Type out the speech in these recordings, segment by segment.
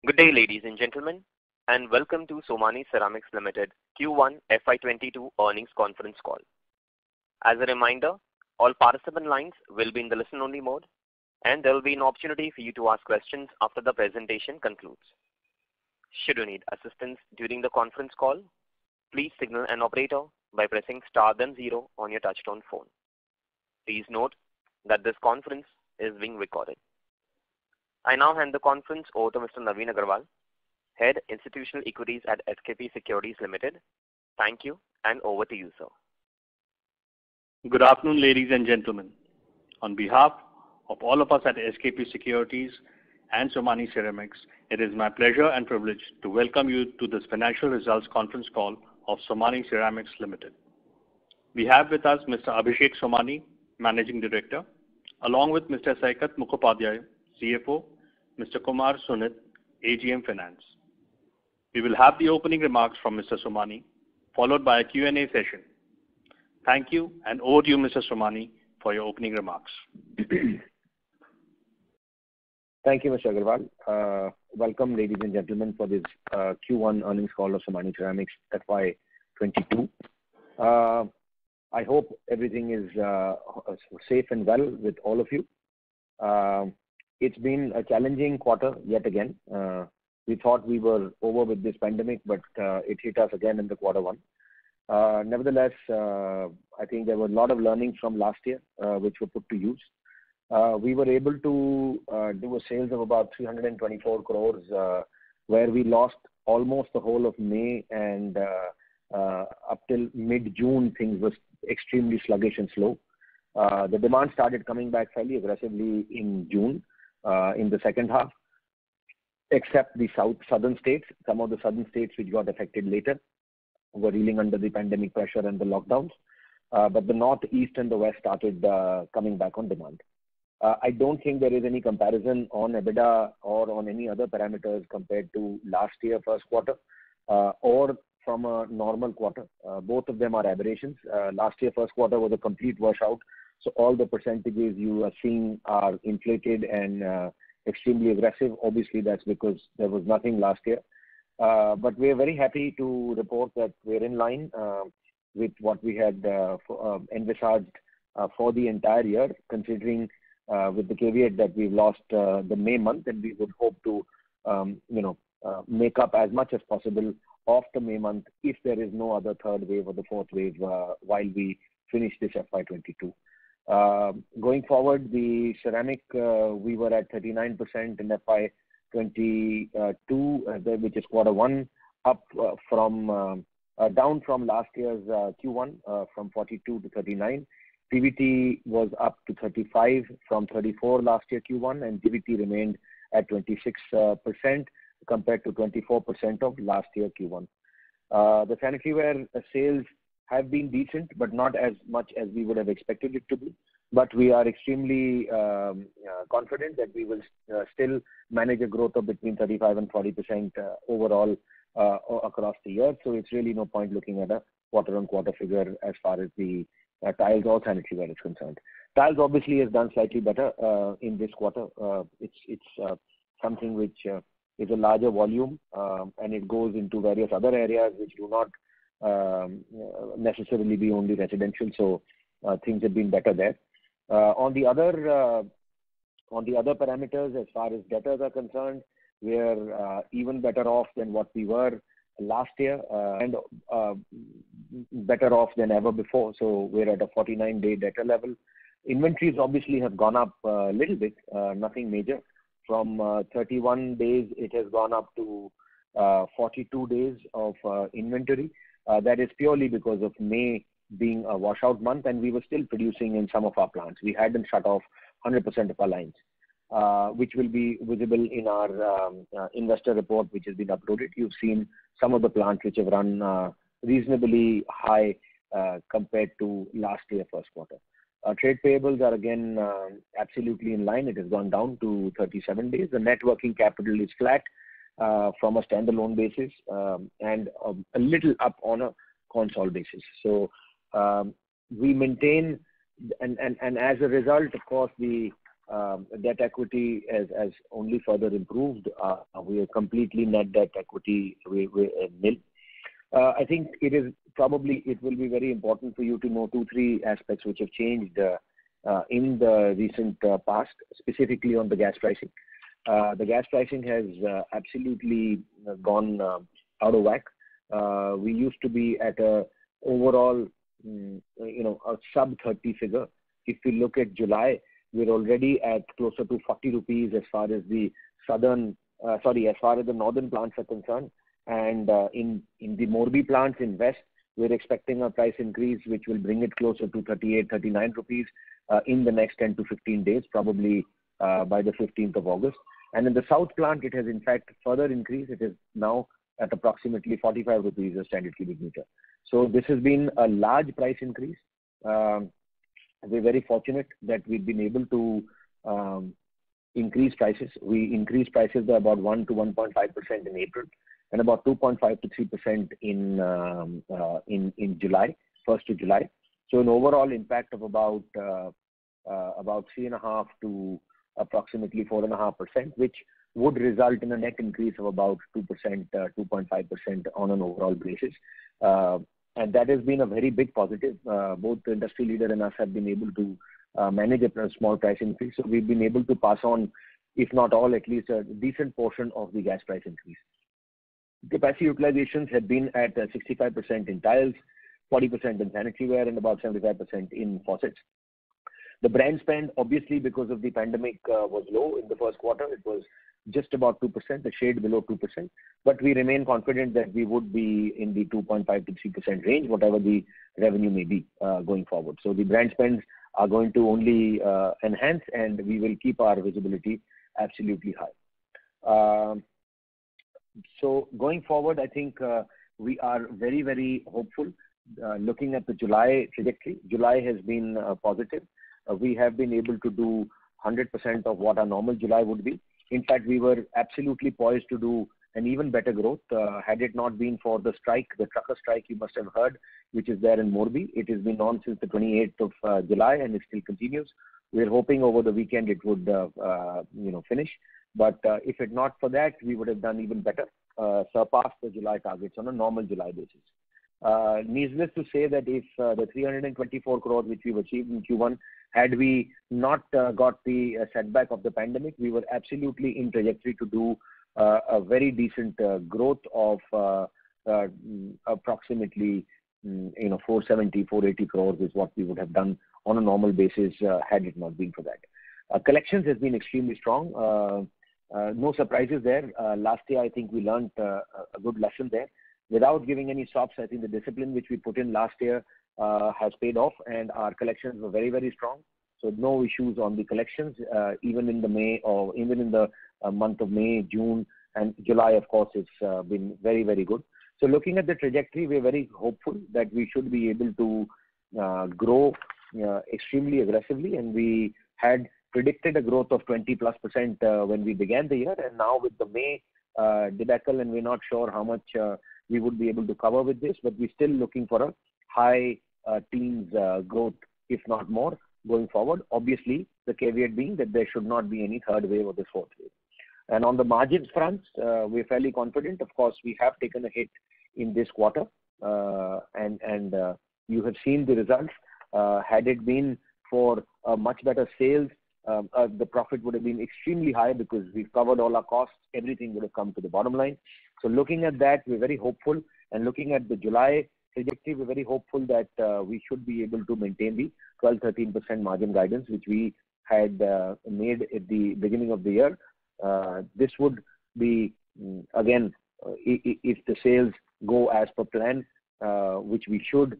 Good day, ladies and gentlemen, and welcome to Somani Ceramics Limited Q1 FY22 earnings conference call. As a reminder, all participant lines will be in the listen-only mode, and there will be an opportunity for you to ask questions after the presentation concludes. Should you need assistance during the conference call, please signal an operator by pressing star then 0 on your touchtone phone. Please note that this conference is being recorded. I now hand the conference over to Mr. Naveen Agarwal, Head Institutional Equities at SKP Securities Limited. Thank you, and over to you, sir. Good afternoon, ladies and gentlemen. On behalf of all of us at SKP Securities and Somani Ceramics, it is my pleasure and privilege to welcome you to this financial results conference call of Somani Ceramics Limited. We have with us Mr. Abhishek Somani, Managing Director, along with Mr. Saikat Mukhopadhyay, CFO, Mr. Kumar Sunit, AGM Finance. We will have the opening remarks from Mr. Somani, followed by a Q&A session. Thank you, and over to you, Mr. Somani, for your opening remarks. Thank you, Mr. Agarwal. Welcome, ladies and gentlemen, for this Q1 earnings call of Somani Ceramics FY22. I hope everything is safe and well with all of you. It's been a challenging quarter yet again. We thought we were over with this pandemic, but it hit us again in the quarter one. Nevertheless, I think there were a lot of learnings from last year, which were put to use. We were able to do a sales of about 324 crores, where we lost almost the whole of May, and up till mid-June, things were extremely sluggish and slow. The demand started coming back fairly aggressively in June, in the second half, except the southern states. Some of the southern states which got affected later were reeling under the pandemic pressure and the lockdowns. But the north, east and the west started coming back on demand. I don't think there is any comparison on EBITDA or on any other parameters compared to last year first quarter or from a normal quarter. Both of them are aberrations. Last year first quarter was a complete washout, so all the percentages you are seeing are inflated and extremely aggressive. Obviously, that's because there was nothing last year. But we are very happy to report that we're in line with what we had envisaged for the entire year, considering with the caveat that we've lost the May month, and we would hope to make up as much as possible of the May month if there is no other third wave or the fourth wave while we finish this FY22. Going forward, the ceramic, we were at 39% in FY22, which is quarter one, up down from last year's Q1 from 42 to 39. PVT was up to 35 from 34 last year Q1, and PVT remained at 26% compared to 24% of last year Q1. The sanitary ware sales have been decent, but not as much as we would have expected it to be. But we are extremely confident that we will still manage a growth of between 35 and 40% overall across the year. So it's really no point looking at a quarter-on-quarter figure as far as the tiles or sanitary ware is concerned. Tiles obviously has done slightly better in this quarter. It's something which is a larger volume, and it goes into various other areas which do not necessarily be only residential, so things have been better there. On the other parameters, as far as debtors are concerned, we are even better off than what we were last year, and better off than ever before. So we're at a 49-day debtor level. Inventories obviously have gone up a little bit, nothing major. From 31 days, it has gone up to 42 days of inventory. That is purely because of May being a washout month, and we were still producing in some of our plants. We hadn't shut off 100% of our lines, which will be visible in our investor report, which has been uploaded. You've seen some of the plants which have run reasonably high compared to last year first quarter. Trade payables are again absolutely in line. It has gone down to 37 days. The net working capital is flat from a standalone basis and a little up on a console basis. So we maintain, and as a result, of course, the Debt equity has only further improved. We are completely net debt equity we're nil. I think it will be very important for you to know 2-3 aspects which have changed in the recent past, specifically on the gas pricing. The gas pricing has absolutely gone out of whack. We used to be at a overall, a sub 30 figure. If we look at July, we're already at closer to 40 rupees as far as the northern plants are concerned. And in the Morbi plants in West, we're expecting a price increase which will bring it closer to 38, 39 rupees in the next 10 to 15 days, probably by the 15th of August. And in the South plant, it has in fact further increased. It is now at approximately 45 rupees a standard cubic meter. So this has been a large price increase. We're very fortunate that we've been able to increase prices. We increased prices by about 1 to 1.5% in April, and about 2.5 to 3% in July, 1st of July. So an overall impact of about 3.5 to approximately 4.5%, which would result in a net increase of about 2%, 2.5% on an overall basis. And that has been a very big positive. Both the industry leader and us have been able to manage a small price increase. So we've been able to pass on, if not all, at least a decent portion of the gas price increase. Capacity utilizations have been at 65% in tiles, 40% in sanitary ware, and about 75% in faucets. The brand spend, obviously, because of the pandemic, was low in the first quarter. It was just about 2%, a shade below 2%. But we remain confident that we would be in the 2.5 to 3% range, whatever the revenue may be going forward. So the brand spends are going to only enhance, and we will keep our visibility absolutely high. So going forward, I think we are very, very hopeful. Looking at the July trajectory, July has been positive. We have been able to do 100% of what our normal July would be. In fact, we were absolutely poised to do an even better growth had it not been for the strike, the trucker strike you must have heard, which is there in Morbi. It has been on since the 28th of July, and it still continues. We're hoping over the weekend it would finish. But if it not for that, we would have done even better, surpassed the July targets on a normal July basis. Needless to say that if the 324 crores which we've achieved in Q1, had we not got the setback of the pandemic, we were absolutely in trajectory to do a very decent growth of approximately 470, 480 crores is what we would have done on a normal basis had it not been for that. Collections has been extremely strong. No surprises there. Last year, I think we learned a good lesson there. Without giving any stops, I think the discipline which we put in last year has paid off, and our collections were very, very strong. So no issues on the collections, even in the month of May, June, and July, of course, it's been very, very good. So looking at the trajectory, we're very hopeful that we should be able to grow extremely aggressively, and we had predicted a growth of 20+% when we began the year, and now with the May debacle, and we're not sure how much we would be able to cover with this, but we're still looking for a high teens growth, if not more, going forward. Obviously, the caveat being that there should not be any third wave or the fourth wave. And on the margins front, we're fairly confident. Of course, we have taken a hit in this quarter, and you have seen the results. Had it been for a much better sales, the profit would have been extremely high because we've covered all our costs. Everything would have come to the bottom line. So looking at that, we're very hopeful. And looking at the July trajectory, we're very hopeful that we should be able to maintain the 12-13% margin guidance, which we had made at the beginning of the year. This would be, again, if the sales go as per plan, which we should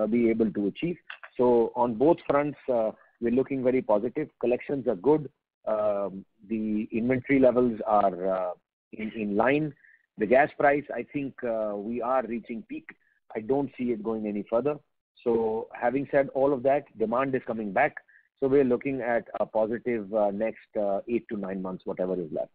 be able to achieve. So on both fronts, we're looking very positive. Collections are good. The inventory levels are in line. The gas price, I think we are reaching peak. I don't see it going any further. So having said all of that, demand is coming back. So we're looking at a positive next 8 to 9 months, whatever is left.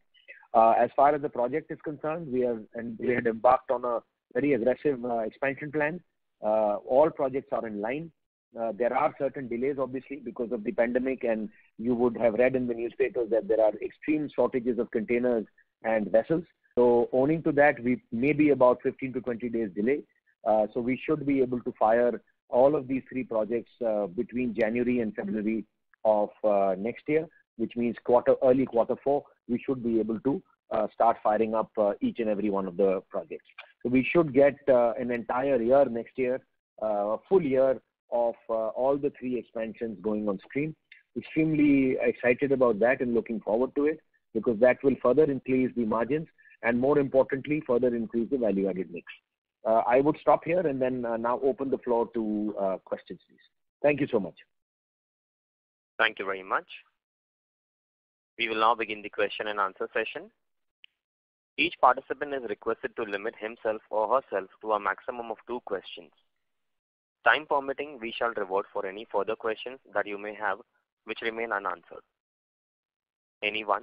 As far as the project is concerned, we had embarked on a very aggressive expansion plan. All projects are in line. There are certain delays, obviously, because of the pandemic, and you would have read in the newspapers that there are extreme shortages of containers and vessels. So owing to that, we may be about 15 to 20 days delay. So we should be able to fire all of these three projects between January and February of next year, which means early quarter four, we should be able to start firing up each and every one of the projects. So we should get an entire year next year, a full year of all the three expansions going on stream. Extremely excited about that and looking forward to it, because that will further increase the margins and, more importantly, further increase the value-added mix. I would stop here and then now open the floor to questions, please. Thank you so much. Thank you very much. We will now begin the question and answer session. Each participant is requested to limit himself or herself to a maximum of 2 questions. Time permitting, we shall revert for any further questions that you may have which remain unanswered. Anyone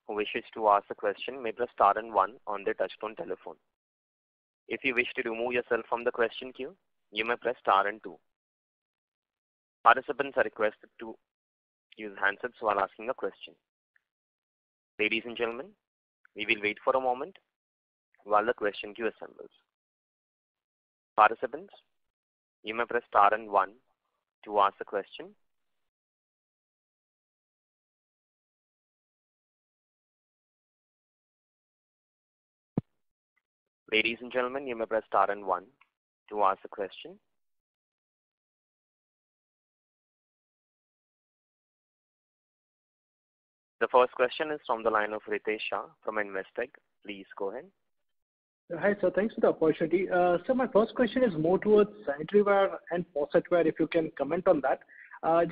who wishes to ask a question may press star and 1 on their touchtone telephone. If you wish to remove yourself from the question queue, you may press star and 2. Participants are requested to use handsets while asking a question. Ladies and gentlemen, we will wait for a moment while the question queue assembles. Participants, you may press star and 1 to ask a question. Ladies and gentlemen, you may press star and 1 to ask a question. The first question is from the line of Ritesh Shah from Investec. Please go ahead. Hi, sir. Thanks for the opportunity. So my first question is more towards sanitary ware and faucetware, if you can comment on that.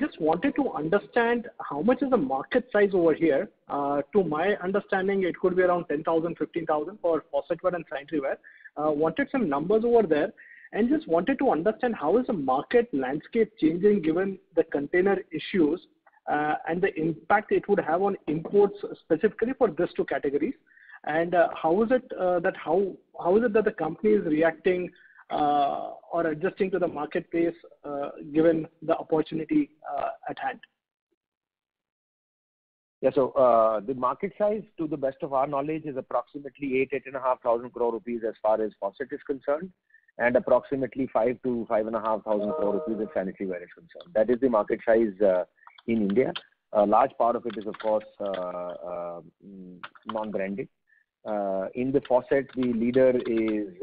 Just wanted to understand how much is the market size over here. To my understanding, it could be around 10,000, 15,000 for faucetware and sanitary ware. Wanted some numbers over there, and just wanted to understand how is the market landscape changing given the container issues and the impact it would have on imports specifically for these 2 categories. And how is it that the company is reacting or adjusting to the marketplace given the opportunity at hand? Yeah, so the market size, to the best of our knowledge, is approximately 8,500 crore rupees as far as faucet is concerned, and approximately 5 to 5,500 crore rupees as sanitary ware is concerned. That is the market size in India. A large part of it is, of course, non-branded. In the faucet, the leader is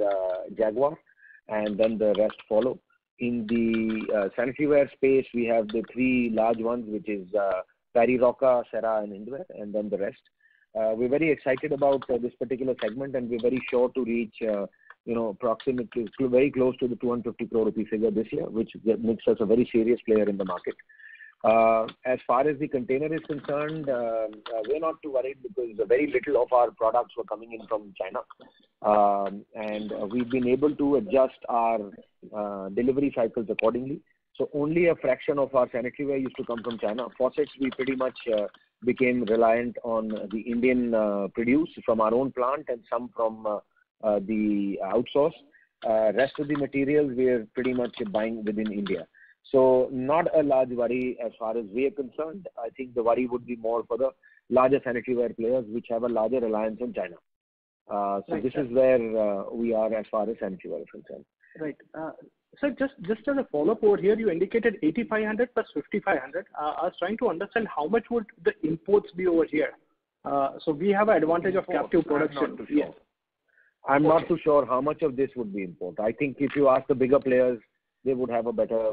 Jaguar, and then the rest follow. In the sanitary ware space, we have the 3 large ones, which is Parry Roca, Cera, and Indware, and then the rest. We're very excited about this particular segment, and we're very sure to reach, approximately very close to the 250 crore rupee figure this year, which makes us a very serious player in the market. As far as the container is concerned, we're not too worried because very little of our products were coming in from China. And we've been able to adjust our delivery cycles accordingly. So only a fraction of our sanitary ware used to come from China. Faucets, we pretty much became reliant on the Indian produce from our own plant and some from the outsource. Rest of the materials we are pretty much buying within India. So not a large worry as far as we are concerned. I think the worry would be more for the larger sanitary ware players which have a larger reliance on China. So this is where we are as far as sanitary ware is concerned. Right. So just as a follow-up over here, you indicated 8,500 plus 5,500. I was trying to understand how much would the imports be over here. So we have an advantage of captive production. I'm not too sure how much of this would be import. I think if you ask the bigger players, they would have a better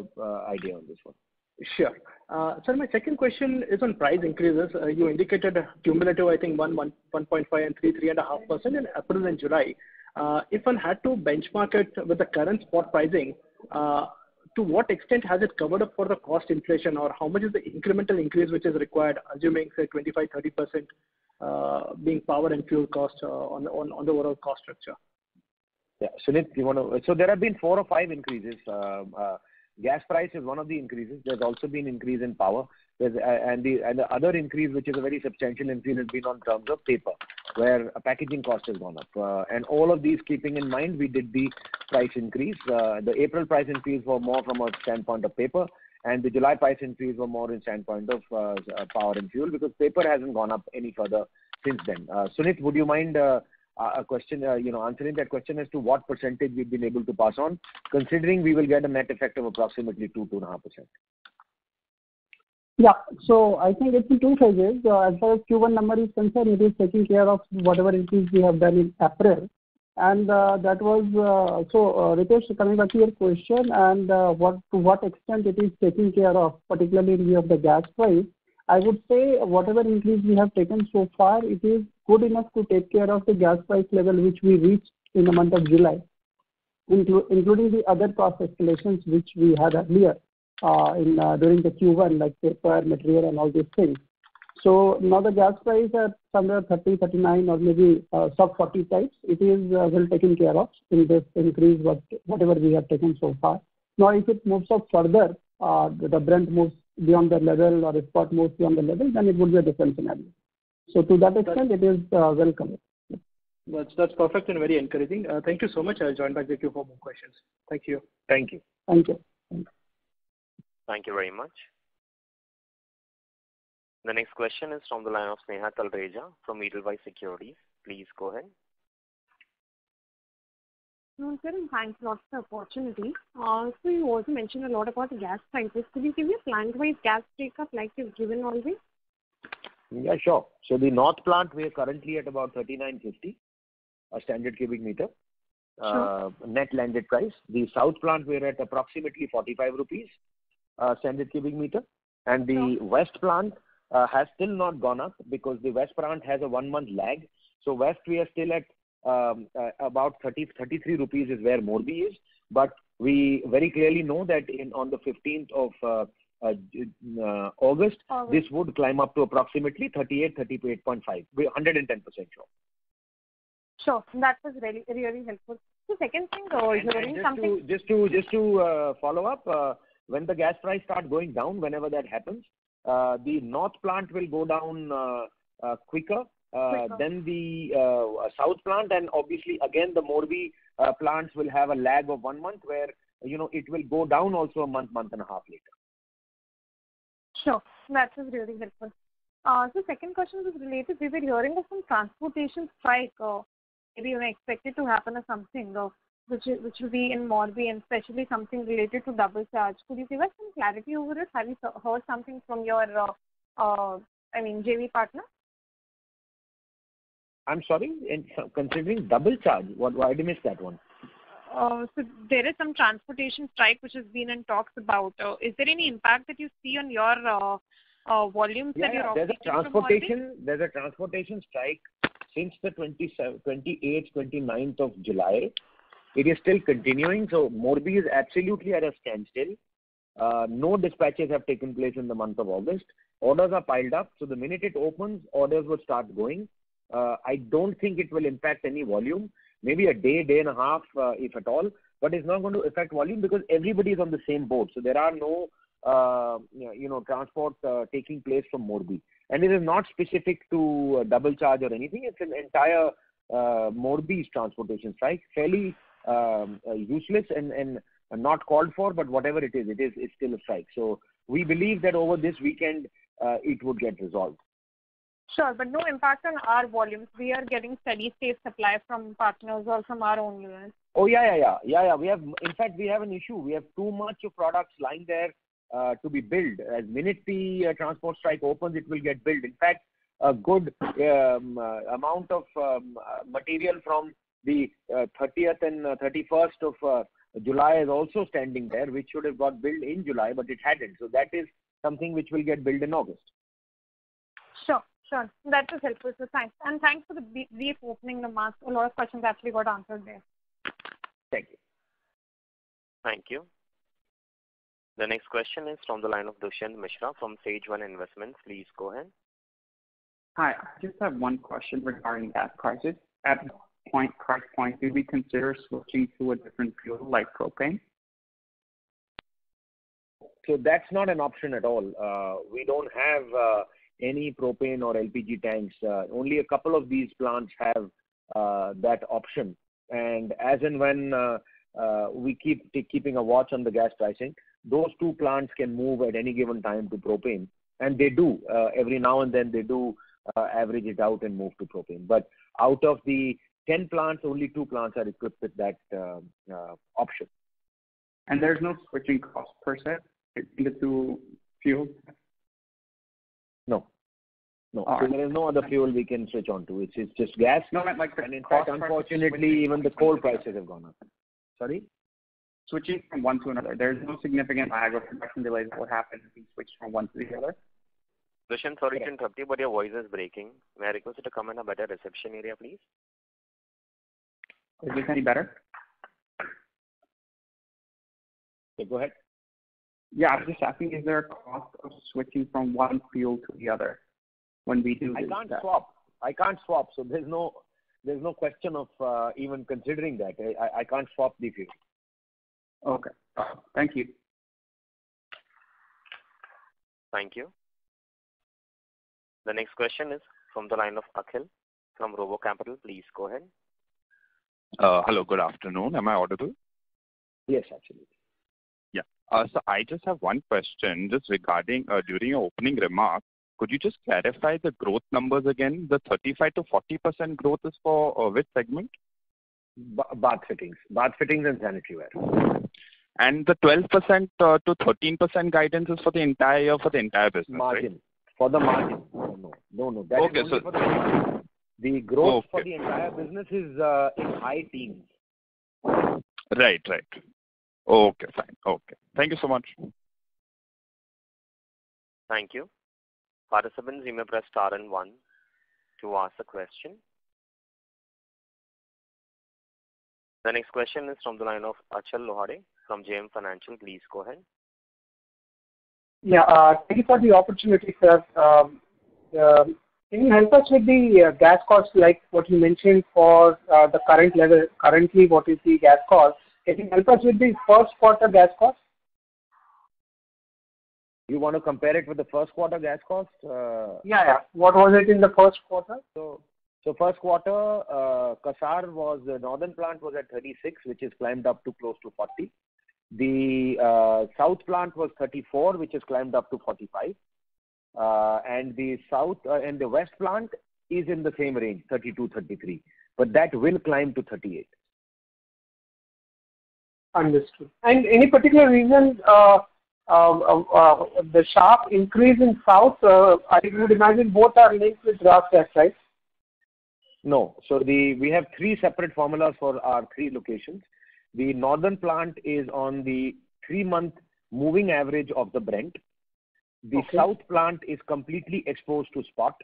idea on this one. Sure. Sir, my second question is on price increases. You indicated cumulative, I think 1.5 and 3.5% in April and July. If one had to benchmark it with the current spot pricing, to what extent has it covered up for the cost inflation, or how much is the incremental increase which is required, assuming say 25-30% being power and fuel cost on the overall cost structure? Yeah, Sunit, you want to? So there have been 4 or 5 increases. Gas price is one of the increases. There's also been increase in power. And the other increase, which is a very substantial increase, has been on terms of paper. where packaging cost has gone up. And all of these keeping in mind, we did the price increase. The April price increase were more from a standpoint of paper, and the July price increase were more in standpoint of power and fuel, because paper hasn't gone up any further since then. Sunit, would you mind a question, answering that question as to what percentage we've been able to pass on, considering we will get a net effect of approximately 2.5%? Yeah. So I think it's in two phases. As far as Q1 number is concerned, it is taking care of whatever increase we have done in April. And that was, Ritesh, coming back to your question, and to what extent it is taking care of, particularly in view of the gas price, I would say whatever increase we have taken so far, it is good enough to take care of the gas price level which we reached in the month of July, including the other cost escalations which we had earlier during the Q1, like paper, material, and all these things. So now the gas price at somewhere 30, 39, or maybe sub 40 types, it is well taken care of in this increase, whatever we have taken so far. Now, if it moves up further, the Brent moves beyond the level, or if spot moves beyond the level, then it would be a different scenario. So to that extent, it is welcome. That's perfect and very encouraging. Thank you so much. I'll join back with you for more questions. Thank you. Thank you. Thank you. Thank you very much. The next question is from the line of Sneha Talreja from Edelweiss Securities. Please go ahead. No, sir, and thanks a lot for the opportunity. So you also mentioned a lot about the gas prices. Could you give me a plant-wise gas breakup like you've given always? Yeah, sure. So the North plant, we are currently at about 39.50 a standard cubic meter. Sure. Net landed price. The South plant, we're at approximately 45 rupees standard cubic meter. And the West plant has still not gone up, because the West plant has a 1 month lag. So West, we are still at about 33 rupees is where Morbi is. But we very clearly know that on the 15th of August, this would climb up to approximately 38.5. We're 110% sure. Sure, that was really, really helpful. The second thing, hearing something. Just to follow up, when the gas price starts going down, whenever that happens, the North plant will go down quicker than the South plant, and obviously again the Morbi plants will have a lag of 1 month, where it will go down also a month and a half later. Sure, that was really helpful. So second question was related. We were hearing of some transportation strike, maybe expected to happen or something, which will be in Morbi, and especially something related to double charge. Could you give us some clarity over it? Have you heard something from your, JV partner? I'm sorry, considering double charge, why did I miss that one? So there is some transportation strike which has been in talks about. Is there any impact that you see on your volumes that you're operating from Morbi? There's a transportation strike since the 28th, 29th of July. It is still continuing. So Morbi is absolutely at a standstill. No dispatches have taken place in the month of August. Orders are piled up. So the minute it opens, orders will start going. I don't think it will impact any volume. Maybe a day and a half, if at all. But it's not going to affect volume, because everybody is on the same boat. So there are no, transport taking place from Morbi. And it is not specific to double charge or anything. It's an entire Morbi's transportation strike, fairly useless and not called for, but whatever it is, it's still a strike. So we believe that over this weekend, it would get resolved. Sure, but no impact on our volumes. We are getting steady state supply from partners or from our own units. Oh, yeah. We have an issue. We have too much of products lying there to be billed. As minute the transport strike opens, it will get billed. In fact, a good amount of material from the 30th and 31st of July is also standing there, which should have got billed in July, but it hadn't. So that is something which will get billed in August. Sure. That was helpful. So thanks. And thanks for the brief opening remarks. A lot of questions actually got answered there. Thank you. Thank you. The next question is from the line of Dushyant Mishra from Sage One Investments. Please go ahead. Hi, I just have one question regarding gas prices. At what price point do we consider switching to a different fuel like propane? So that's not an option at all. We don't have any propane or LPG tanks. Only a couple of these plants have that option. And as and when we keeping a watch on the gas pricing, those two plants can move at any given time to propane. And they do. Every now and then they do average it out and move to propane. But out of the 10 plants, only 2 plants are equipped with that option. And there's no switching cost per se between the two fuels? No. So right. there is no other fuel we can switch on to. It's just gas. No, like and in fact, unfortunately, even the coal prices have gone up. Sorry? Switching from one to another, there's no significant lag or production delays that would happen if we switch from one to the other? Krishan, sorry to interrupt you, but your voice is breaking. May I request you to come in a better reception area, please? Is this any better? Okay, go ahead. Yeah, I was just asking, is there a cost of switching from one fuel to the other when we do this? I can't swap. So there's no question of even considering that. I can't swap the fuel. Okay. Thank you. Thank you. The next question is from the line of Akhil from Robo Capital. Please go ahead. Hello, good afternoon. Am I audible? Yes, absolutely. Yeah. So I just have one question just regarding during your opening remark. Could you just clarify the growth numbers again? The 35 to 40% growth is for which segment? Bath fittings and sanitary ware. And the 12% to 13% guidance is for the entire year, for the entire business, margin. Right? For the margin. No. That okay, is so for the growth for the entire business is in high teens. Right. Okay, fine. Okay. Thank you so much. Thank you. Participants, you may press star and 1 to ask a question. The next question is from the line of Achal Lohade from JM Financial. Please go ahead. Yeah, thank you for the opportunity, sir. Can you help us with the gas cost, like what you mentioned for the current level? Currently, what is the gas cost? Can you help us with the first quarter gas cost? You want to compare it with the first quarter gas cost? Yeah. What was it in the first quarter? So first quarter, Kasar was, the northern plant was at 36, which has climbed up to close to 40. The south plant was 34, which has climbed up to 45. And the south and the west plant is in the same range, 32, 33. But that will climb to 38. Understood. And any particular reason the sharp increase in south, I would imagine both are linked with RasGas, right? No. So we have 3 separate formulas for our 3 locations. The northern plant is on the 3-month moving average of the Brent. The south plant is completely exposed to spot.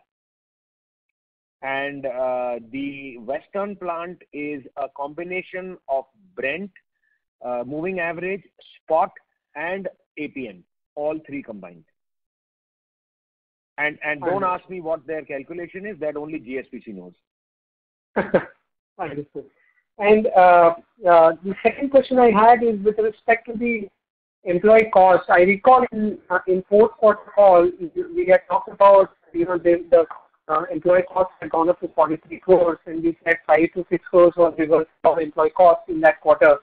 And the western plant is a combination of Brent, moving average, spot, and APM, all 3 combined. And don't ask me what their calculation is, that only GSPC knows. Understood. And the second question I had is with respect to the employee cost. I recall in fourth quarter call, we had talked about, the employee costs had gone up to 43 crores, and we said 5 to 6 crores was reversed of employee costs in that quarter.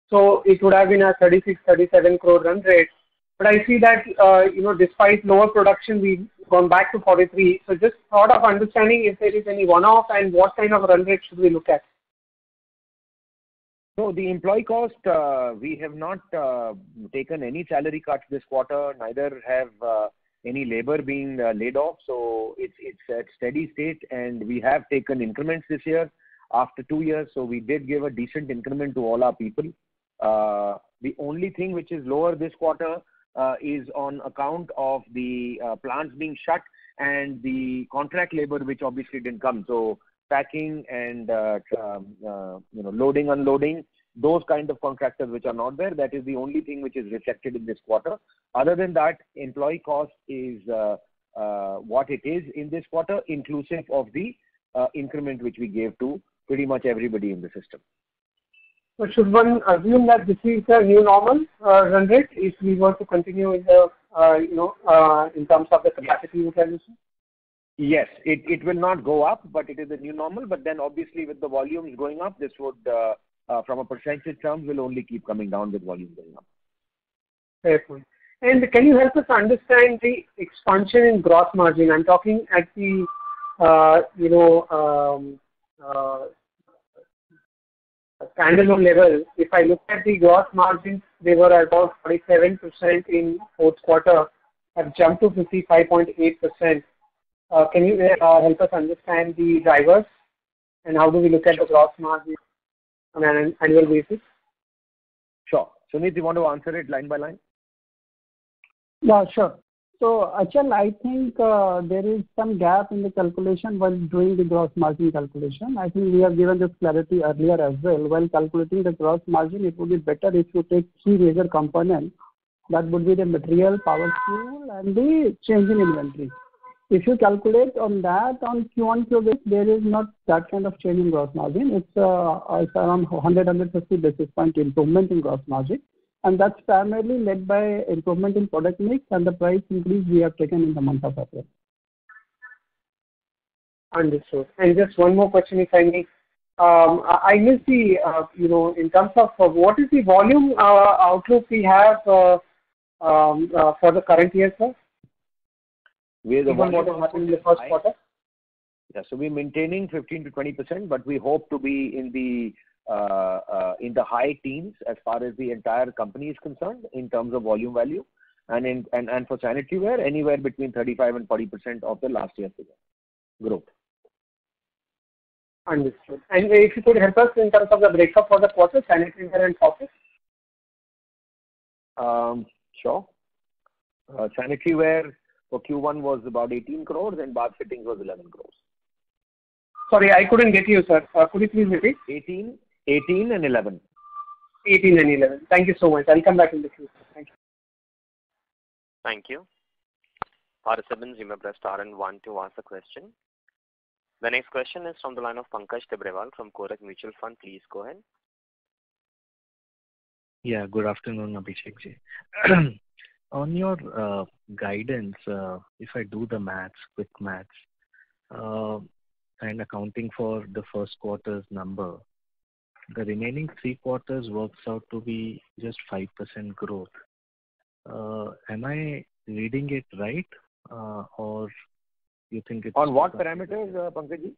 So it would have been a 36, 37 crore run rate. But I see that, despite lower production, we've gone back to 43. So just thought of understanding if there is any one-off and what kind of run rate should we look at? So the employee cost, we have not taken any salary cuts this quarter, neither have any labor being laid off. So it's at steady state, and we have taken increments this year after 2 years. So we did give a decent increment to all our people. The only thing which is lower this quarter is on account of the plants being shut and the contract labor, which obviously didn't come. So packing and loading, unloading, those kind of contractors which are not there, that is the only thing which is reflected in this quarter. Other than that, employee cost is what it is in this quarter, inclusive of the increment which we gave to pretty much everybody in the system. So should one assume that this is the new normal run rate if we were to continue in the in terms of the capacity utilization? Yes, it will not go up, but it is a new normal. But then obviously with the volumes going up, this would, from a percentage terms, will only keep coming down with volume going up. Fair point. And can you help us understand the expansion in gross margin? I'm talking at the, standalone level. If I look at the gross margins, they were about 47% in fourth quarter, have jumped to 55.8%. Can you help us understand the drivers and how do we look at the gross margin on an annual basis? Sure. Sunit, do you want to answer it line by line? Yeah, sure. So, Achal, I think there is some gap in the calculation while doing the gross margin calculation. I think we have given this clarity earlier as well. While calculating the gross margin, it would be better if you take three major components. That would be the material, power fuel, and the change in inventory. If you calculate on that on Q1 basis, there is not that kind of change in gross margin. It's around 150 basis point improvement in gross margin. And that's primarily led by improvement in product mix and the price increase we have taken in the month of April. Understood. And just one more question, if I may. I missed the, in terms of what is the volume outlook we have for the current year, sir? What happened in the first quarter? Yeah, so we're maintaining 15 to 20%, but we hope to be in the high teens as far as the entire company is concerned in terms of volume value, and for sanitary ware anywhere between 35 and 40% of the last year's figure growth. Understood. And if you could help us in terms of the breakup for the quarter, sanitary ware and faucets? Sure. Sanitary ware for Q1 was about 18 crores and bath fittings was 11 crores. Sorry, I couldn't get you, sir. Could you please repeat? 18 and 11. 18 and 11. Thank you so much. I'll come back in the queue. Thank you. Thank you. Participants, you may press star and 1 to ask a question. The next question is from the line of Pankaj Tibrewal from Kotak Mutual Fund. Please go ahead. Yeah, good afternoon, Abhishek ji. On your guidance, if I do the quick maths, and accounting for the first quarter's number, the remaining 3 quarters works out to be just 5% growth. Am I reading it right, or you think it's... On what parameters, Pankaj?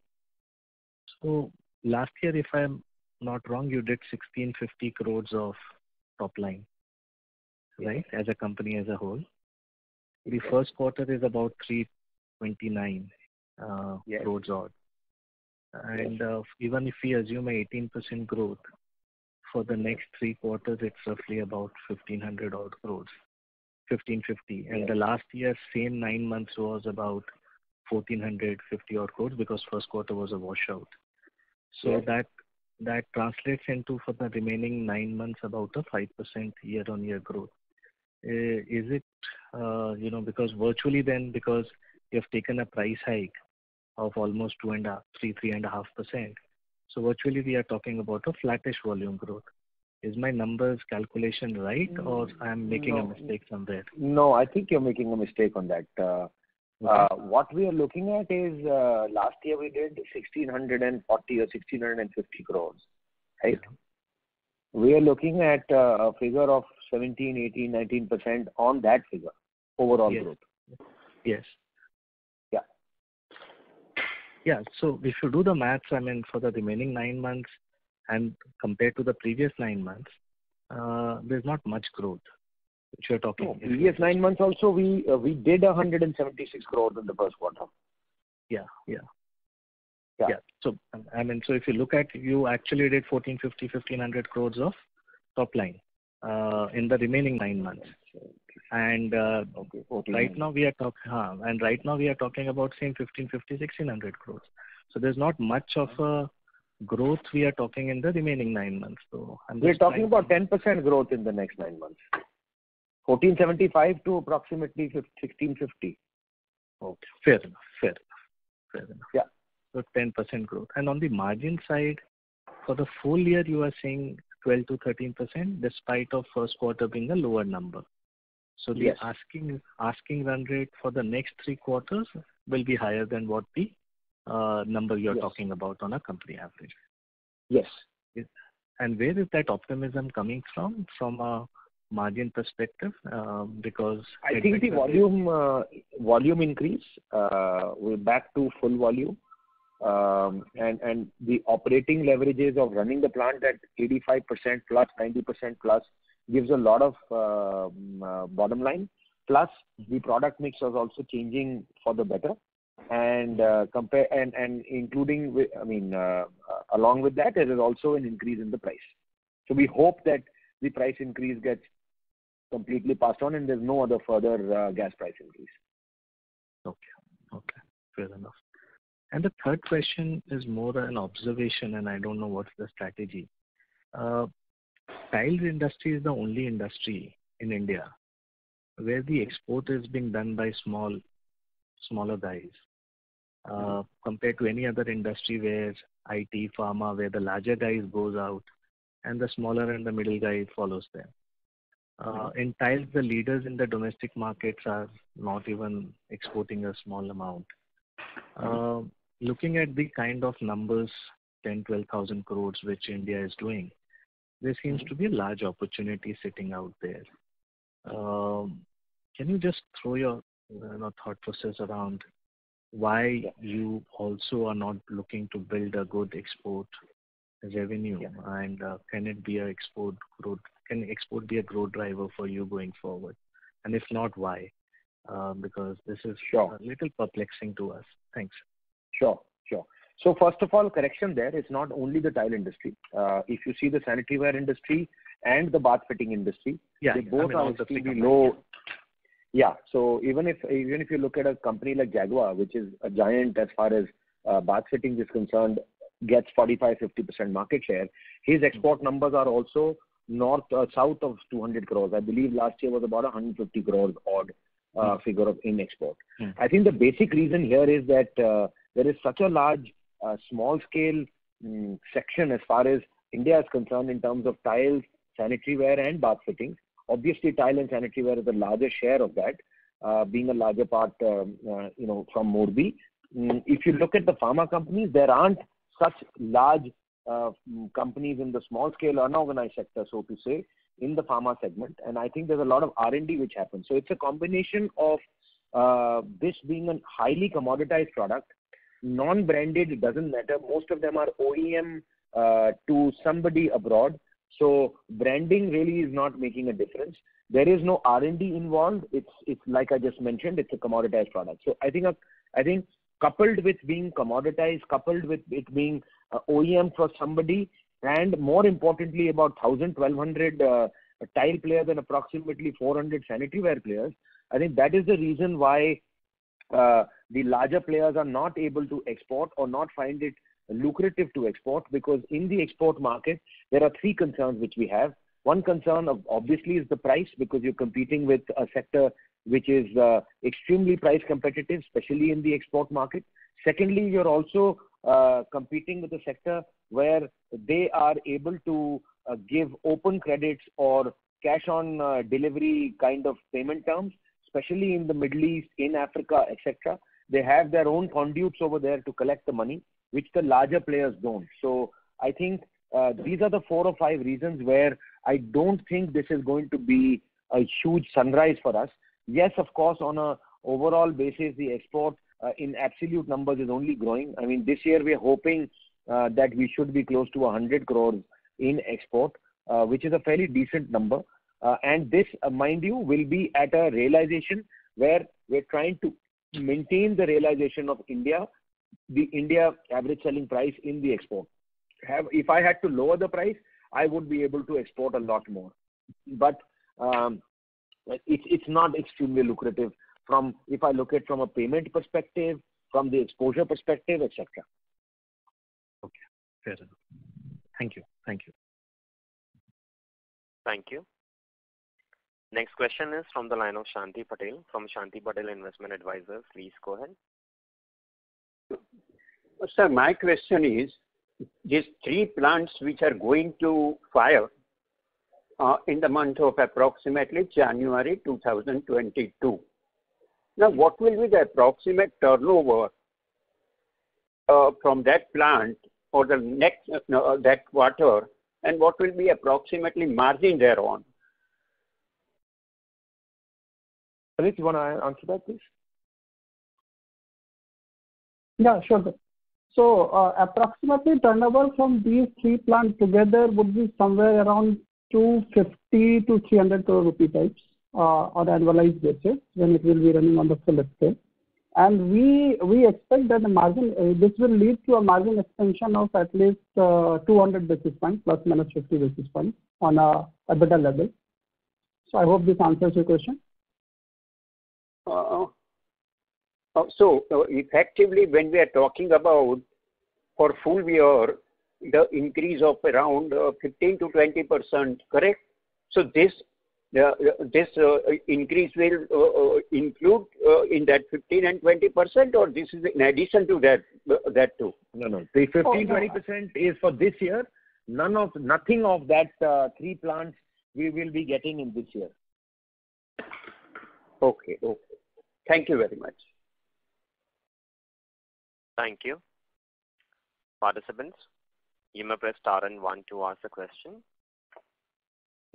So last year, if I'm not wrong, you did 1650 crores of top line, right, as a company as a whole. The first quarter is about 329 crores odd. And even if we assume a 18% growth, for the next 3 quarters, it's roughly about 1500 odd crores, 1550. And the last year, same 9 months was about 1450 odd crores because first quarter was a washout. So that translates into, for the remaining 9 months, about a 5% year-on-year growth. Is it, because virtually then, because you have taken a price hike of almost 3.5%. So virtually we are talking about a flattish volume growth. Is my numbers calculation right, or I'm making a mistake somewhere? No, I think you're making a mistake on that. What we are looking at is last year we did 1640 or 1650 crores, right? Yeah. We are looking at a figure of 17, 18, 19% on that figure, overall growth. Yes. Yeah. Yeah, so if you do the maths, I mean, for the remaining 9 months and compared to the previous 9 months, there's not much growth, which you're talking. No, previous 9 months also, we did 176 crores in the first quarter. Yeah. So, I mean, so if you look at, you actually did 1500 crores of top line in the remaining 9 months. And right now we are talking about same 1600 crores. So there's not much of a growth we are talking in the remaining 9 months. So we're talking about 10% growth in the next 9 months. 1475 to approximately 1650. Okay, fair enough. Yeah. So 10% growth. And on the margin side, for the full year, you are saying 12 to 13%, despite of first quarter being a lower number. So the asking run rate for the next 3 quarters will be higher than what the number you're talking about on a company average. Yes. And where is that optimism coming from? From a margin perspective? Because I think the volume increase, we're back to full volume. And the operating leverages of running the plant at 85% plus, 90% plus gives a lot of bottom line. Plus, the product mix was also changing for the better, and including with, along with that, there is also an increase in the price. So we hope that the price increase gets completely passed on, and there's no other further gas price increase. Okay, fair enough. And the third question is more an observation, and I don't know what's the strategy. Tiles industry is the only industry in India where the export is being done by smaller guys, compared to any other industry where IT, pharma, where the larger guys goes out and the smaller and the middle guy follows them. In tiles, the leaders in the domestic markets are not even exporting a small amount. Looking at the kind of numbers, 10,000-12,000 crores, which India is doing, there seems to be a large opportunity sitting out there. Can you just throw your thought process around why you also are not looking to build a good export revenue, and can it be a export growth? Can export be a growth driver for you going forward? And if not, why? Because this is a little perplexing to us. Thanks. Sure. So first of all, correction there. It's not only the tile industry. If you see the sanitary ware industry and the bath fitting industry, they both are extremely low. Yeah. So even if you look at a company like Jaguar, which is a giant as far as bath fittings is concerned, gets 45-50% market share, his export numbers are also south of 200 crores. I believe last year was about 150 crores odd figure in export. I think the basic reason here is that there is such a large small scale section as far as India is concerned in terms of tiles, sanitary ware and bath fittings. Obviously, tile and sanitary ware is the larger share of that, being a larger part, from Morbi. If you look at the pharma companies, there aren't such large companies in the small scale unorganized sector, so to say, in the pharma segment. And I think there's a lot of R&D which happens. So it's a combination of this being a highly commoditized product. Non-branded, it doesn't matter. Most of them are OEM to somebody abroad. So branding really is not making a difference. There is no R&D involved. It's like I just mentioned, it's a commoditized product. So I think coupled with being commoditized, coupled with it being OEM for somebody, and more importantly about 1,000-1,200 tile players and approximately 400 sanitary ware players, I think that is the reason why the larger players are not able to export or not find it lucrative to export, because in the export market, there are 3 concerns which we have. One concern obviously is the price, because you're competing with a sector which is extremely price competitive, especially in the export market. Secondly, you're also competing with a sector where they are able to give open credits or cash on delivery kind of payment terms, especially in the Middle East, in Africa, etc. They have their own conduits over there to collect the money, which the larger players don't. So I think these are the 4 or 5 reasons where I don't think this is going to be a huge sunrise for us. Yes, of course, on a overall basis, the export in absolute numbers is only growing. I mean, this year we are hoping that we should be close to 100 crores in export, which is a fairly decent number. And this, mind you, will be at a realization where we're trying to maintain the realization of the India average selling price in the export. If I had to lower the price, I would be able to export a lot more. But it's not extremely lucrative if I look at from a payment perspective, from the exposure perspective, etc. Okay, fair enough. Thank you. Thank you. Next question is from the line of Shanti Patel from Shanti Patel Investment Advisors. Please go ahead. Sir, my question is, these 3 plants which are going to fire, in the month of approximately January 2022. Now, what will be the approximate turnover from that plant for the next that quarter, and what will be approximately margin thereon? Lalit, you want to answer that, please? Yeah, sure. Sir. So approximately turnover from these three plants together would be somewhere around 250 to 300 crore rupee types on an annualized basis when it will be running on the full scale. And we expect that the margin, this will lead to a margin expansion of at least 200 basis points plus minus 50 basis points on a EBITDA level. So I hope this answers your question. So effectively, when we are talking about for full year, the increase of around 15 to 20%, correct? So this increase will include in that 15 and 20%, or this is in addition to that too? No. The 15-20% is for this year. Nothing of that three plants we will be getting in this year. Okay. Thank you very much. Thank you. Participants, you may press star and 1 to ask a question.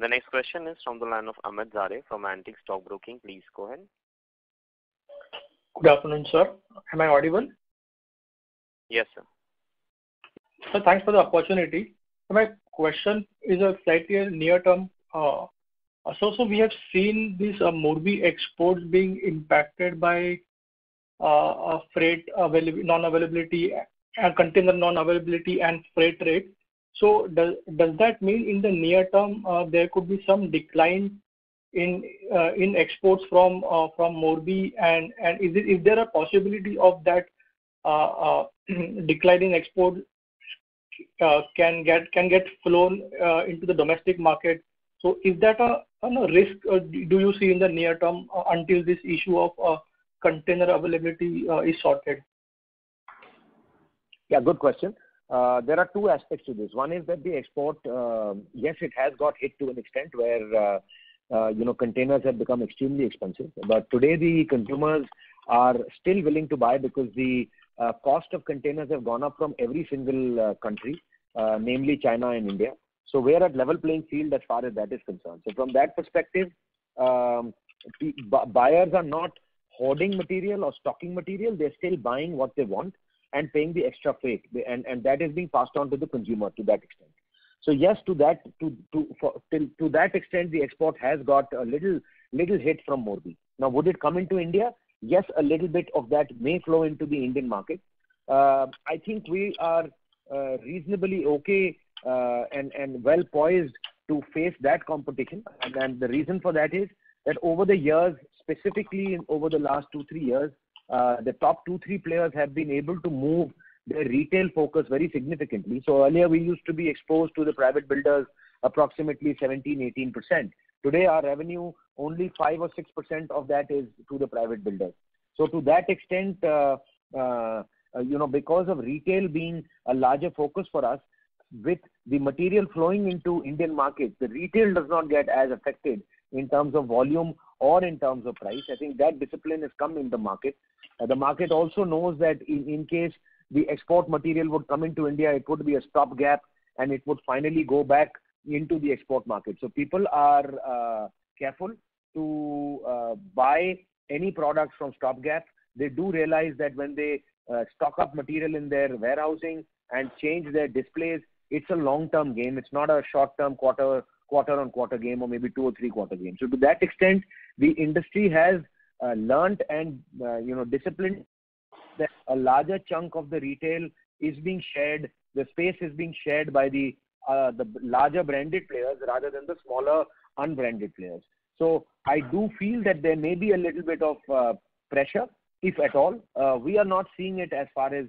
The next question is from the line of Amit Zare from Antique Stock Broking. Please go ahead. Good afternoon, sir. Am I audible? Yes, sir. So thanks for the opportunity. So my question is a slightly near-term. So we have seen these Morbi exports being impacted by freight non-availability, container non-availability, and freight rate. So does that mean in the near term there could be some decline in exports from Morbi, and is there a possibility of that decline in export can get flown into the domestic market? So is that a risk do you see in the near term until this issue of container availability is sorted? Yeah, good question. There are two aspects to this. One is that the export, yes, it has got hit to an extent where containers have become extremely expensive. But today the consumers are still willing to buy because the cost of containers have gone up from every single country, namely China and India. So we're at level playing field as far as that is concerned. So from that perspective, buyers are not hoarding material or stocking material. They're still buying what they want and paying the extra freight, and that is being passed on to the consumer to that extent. So yes, to that extent, the export has got a little hit from Morbi. Now, would it come into India? Yes, a little bit of that may flow into the Indian market. I think we are reasonably okay and well poised to face that competition, and the reason for that is that over the years, specifically over the last 2-3 years, the top 2-3 players have been able to move their retail focus very significantly. So earlier we used to be exposed to the private builders approximately 17-18%. Today our revenue, only 5 or 6% of that is to the private builders. So to that extent, because of retail being a larger focus for us, with the material flowing into Indian market, the retail does not get as affected in terms of volume or in terms of price. I think that discipline has come in the market. The market also knows that in case the export material would come into India, it would be a stopgap and it would finally go back into the export market. So people are careful to buy any products from stopgap. They do realize that when they stock up material in their warehousing and change their displays, it's a long-term game. It's not a short-term quarter-on-quarter game or maybe 2 or 3 quarter game. So to that extent, the industry has learnt and disciplined that a larger chunk of the retail is being shared. The space is being shared by the larger branded players rather than the smaller unbranded players. So I do feel that there may be a little bit of pressure, if at all. We are not seeing it as far as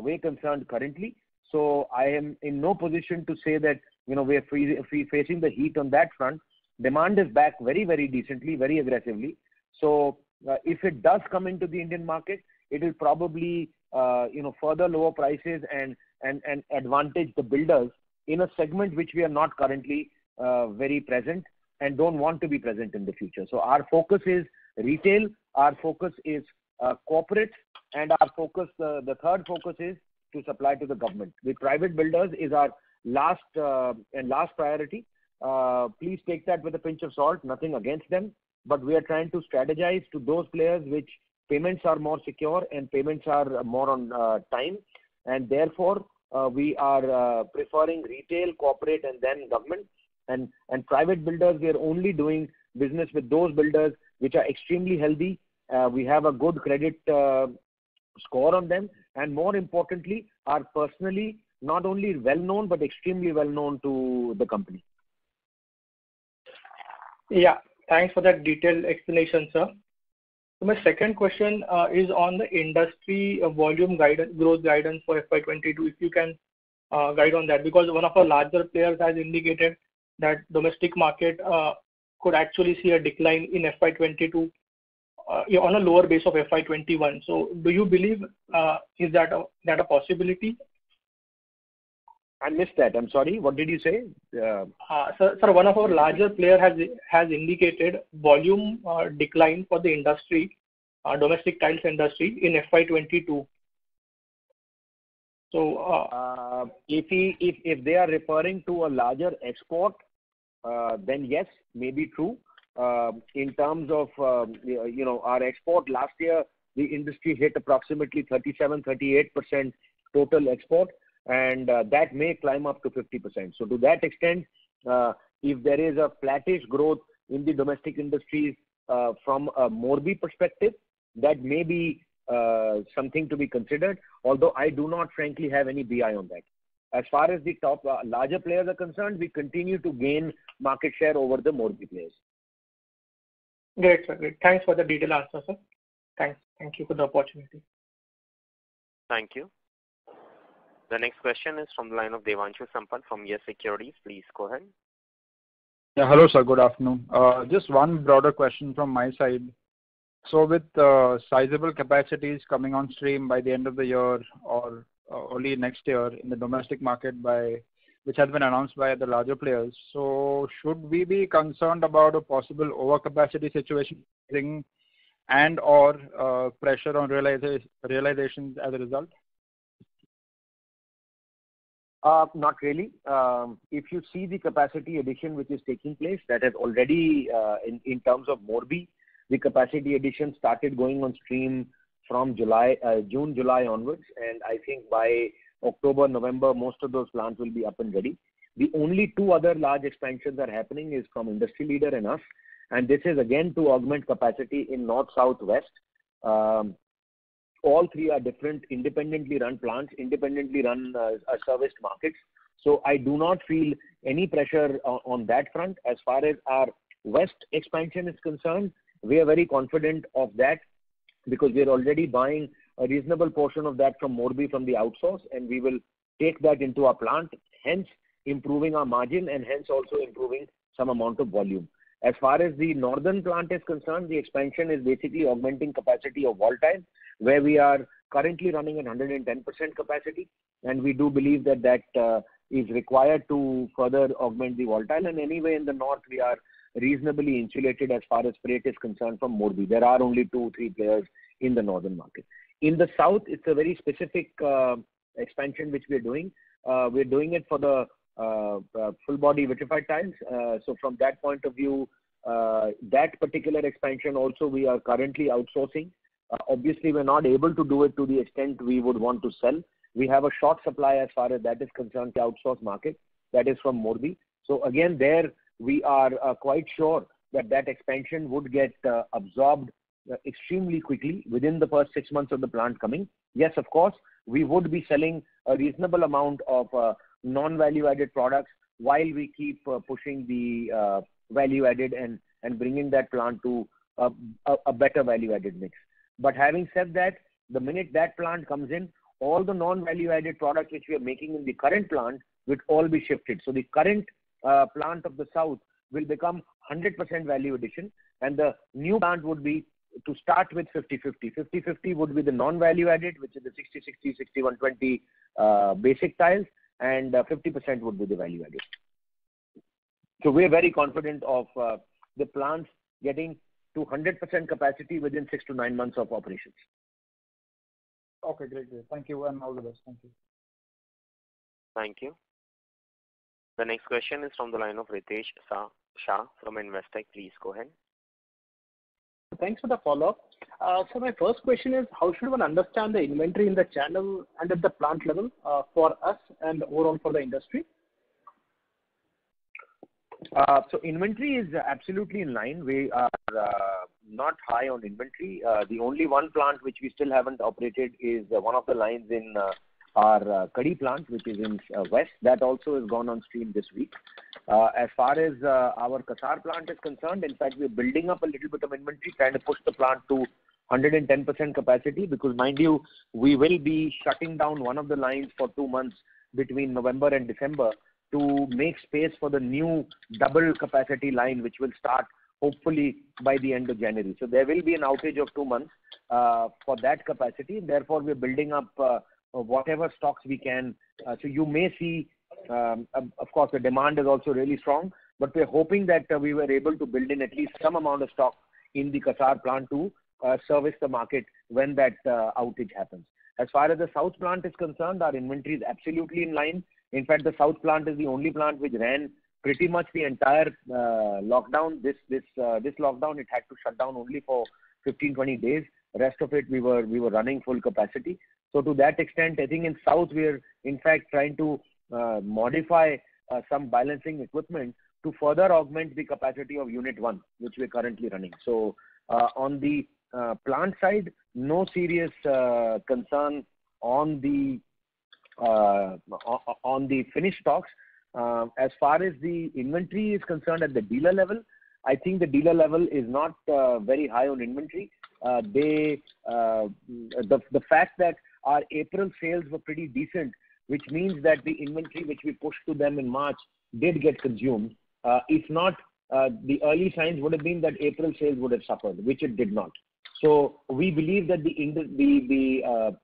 we're concerned currently. So I am in no position to say that we're facing the heat on that front. Demand is back very, very decently, very aggressively. So if it does come into the Indian market, it will probably further lower prices and advantage the builders in a segment which we are not currently very present and don't want to be present in the future. So our focus is retail, our focus is corporate, and our focus, the third focus is to supply to the government. The private builders is our last priority. Please take that with a pinch of salt, nothing against them, but we are trying to strategize to those players which payments are more secure and payments are more on time, and therefore we are preferring retail, corporate, and then government. And private builders, we are only doing business with those builders which are extremely healthy. We have a good credit score on them, and more importantly, are personally not only well known but extremely well known to the company. Yeah, thanks for that detailed explanation, sir. So my second question is on the industry volume guidance, growth guidance for FY22. If you can guide on that, because one of our larger players has indicated that domestic market could actually see a decline in FY22 on a lower base of FY21. So do you believe is that a possibility? I missed that. I'm sorry. What did you say? Sir, one of our larger player has indicated volume decline for the industry, domestic tiles industry in FY22. So if they are referring to a larger export, then yes, maybe true. In terms of our export last year, the industry hit approximately 37-38% total export, and that may climb up to 50%. So to that extent, if there is a flattish growth in the domestic industries from a Morbi perspective, that may be something to be considered, although I do not frankly have any BI on that. As far as the top larger players are concerned, we continue to gain market share over the Morbi players. Great, sir. Great. Thanks for the detailed answer, sir. Thanks. Thank you for the opportunity. Thank you. The next question is from the line of Devanshu Sampat from Yes Securities. Please go ahead. Yeah, hello, sir. Good afternoon. Just one broader question from my side. So with sizable capacities coming on stream by the end of the year or early next year in the domestic market which has been announced by the larger players, so should we be concerned about a possible overcapacity situation and or pressure on realizations as a result? Not really. If you see the capacity addition which is taking place, that has already, in terms of Morbi, the capacity addition started going on stream from June, July onwards, and I think by October, November, most of those plants will be up and ready. The only two other large expansions are happening is from Industry Leader and us, and this is again to augment capacity in North, South, West. All three are different, independently run plants, independently run serviced markets. So I do not feel any pressure on that front. As far as our West expansion is concerned, we are very confident of that because we are already buying a reasonable portion of that from Morbi from the outsource, and we will take that into our plant, hence improving our margin and hence also improving some amount of volume. As far as the northern plant is concerned, the expansion is basically augmenting capacity of wall tile, where we are currently running at 110% capacity, and we do believe that is required to further augment the wall tile. And anyway, in the north, we are reasonably insulated as far as freight is concerned from Morbi. There are only 2-3 players in the northern market. In the south, it's a very specific expansion which we are doing. We're doing it for the full body vitrified tiles. So from that point of view, that particular expansion also we are currently outsourcing. Obviously, we're not able to do it to the extent we would want to sell. We have a short supply as far as that is concerned, the outsourced market, that is from Morbi. So again, there we are quite sure that expansion would get absorbed extremely quickly within the first 6 months of the plant coming. Yes, of course, we would be selling a reasonable amount of non-value added products while we keep pushing the value added and bringing that plant to a better value added mix. But having said that, the minute that plant comes in, all the non-value added products which we are making in the current plant will all be shifted. So the current plant of the south will become 100% value addition, and the new plant would be to start with 50-50. 50-50 would be the non-value added, which is the 60-60, 60-120 basic tiles, and 50% would be the value added. So we're very confident of the plants getting to 100% capacity within 6 to 9 months of operations. Okay, great. Thank you and all the best. Thank you. Thank you. The next question is from the line of Ritesh Shah from Investec. Please go ahead. Thanks for the follow-up. So my first question is, how should one understand the inventory in the channel and at the plant level for us and overall for the industry? So inventory is absolutely in line. We are not high on inventory. The only one plant which we still haven't operated is one of the lines in our Kadi plant, which is in West. That also has gone on stream this week. As far as our Kasar plant is concerned, in fact, we're building up a little bit of inventory, trying to push the plant to 110% capacity, because mind you, we will be shutting down one of the lines for 2 months between November and December to make space for the new double capacity line, which will start hopefully by the end of January. So there will be an outage of 2 months for that capacity. Therefore, we're building up whatever stocks we can. So you may see, of course, the demand is also really strong, but we're hoping that we were able to build in at least some amount of stock in the Kasar plant to service the market when that outage happens. As far as the South plant is concerned, our inventory is absolutely in line. In fact, the South plant is the only plant which ran pretty much the entire lockdown. This lockdown, it had to shut down only for 15-20 days. The rest of it, we were running full capacity. So to that extent, I think in South, we are in fact trying to modify some balancing equipment to further augment the capacity of Unit 1, which we're currently running. So on the plant side, no serious concern on the finished stocks. As far as the inventory is concerned at the dealer level, I think the dealer level is not very high on inventory. The fact that our April sales were pretty decent, which means that the inventory which we pushed to them in March did get consumed. If not, the early signs would have been that April sales would have suffered, which it did not. So we believe that the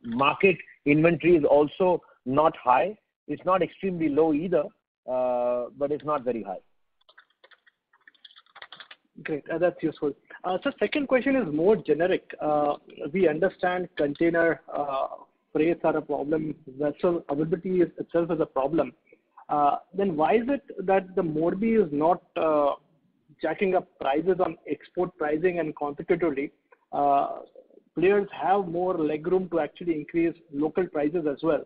market inventory is also not high. It's not extremely low either, but it's not very high. Great, that's useful. So second question is more generic. We understand container freights are a problem. Vessel availability itself is a problem. Then why is it that the Morbi is not jacking up prices on export pricing, and consequently players have more legroom to actually increase local prices as well?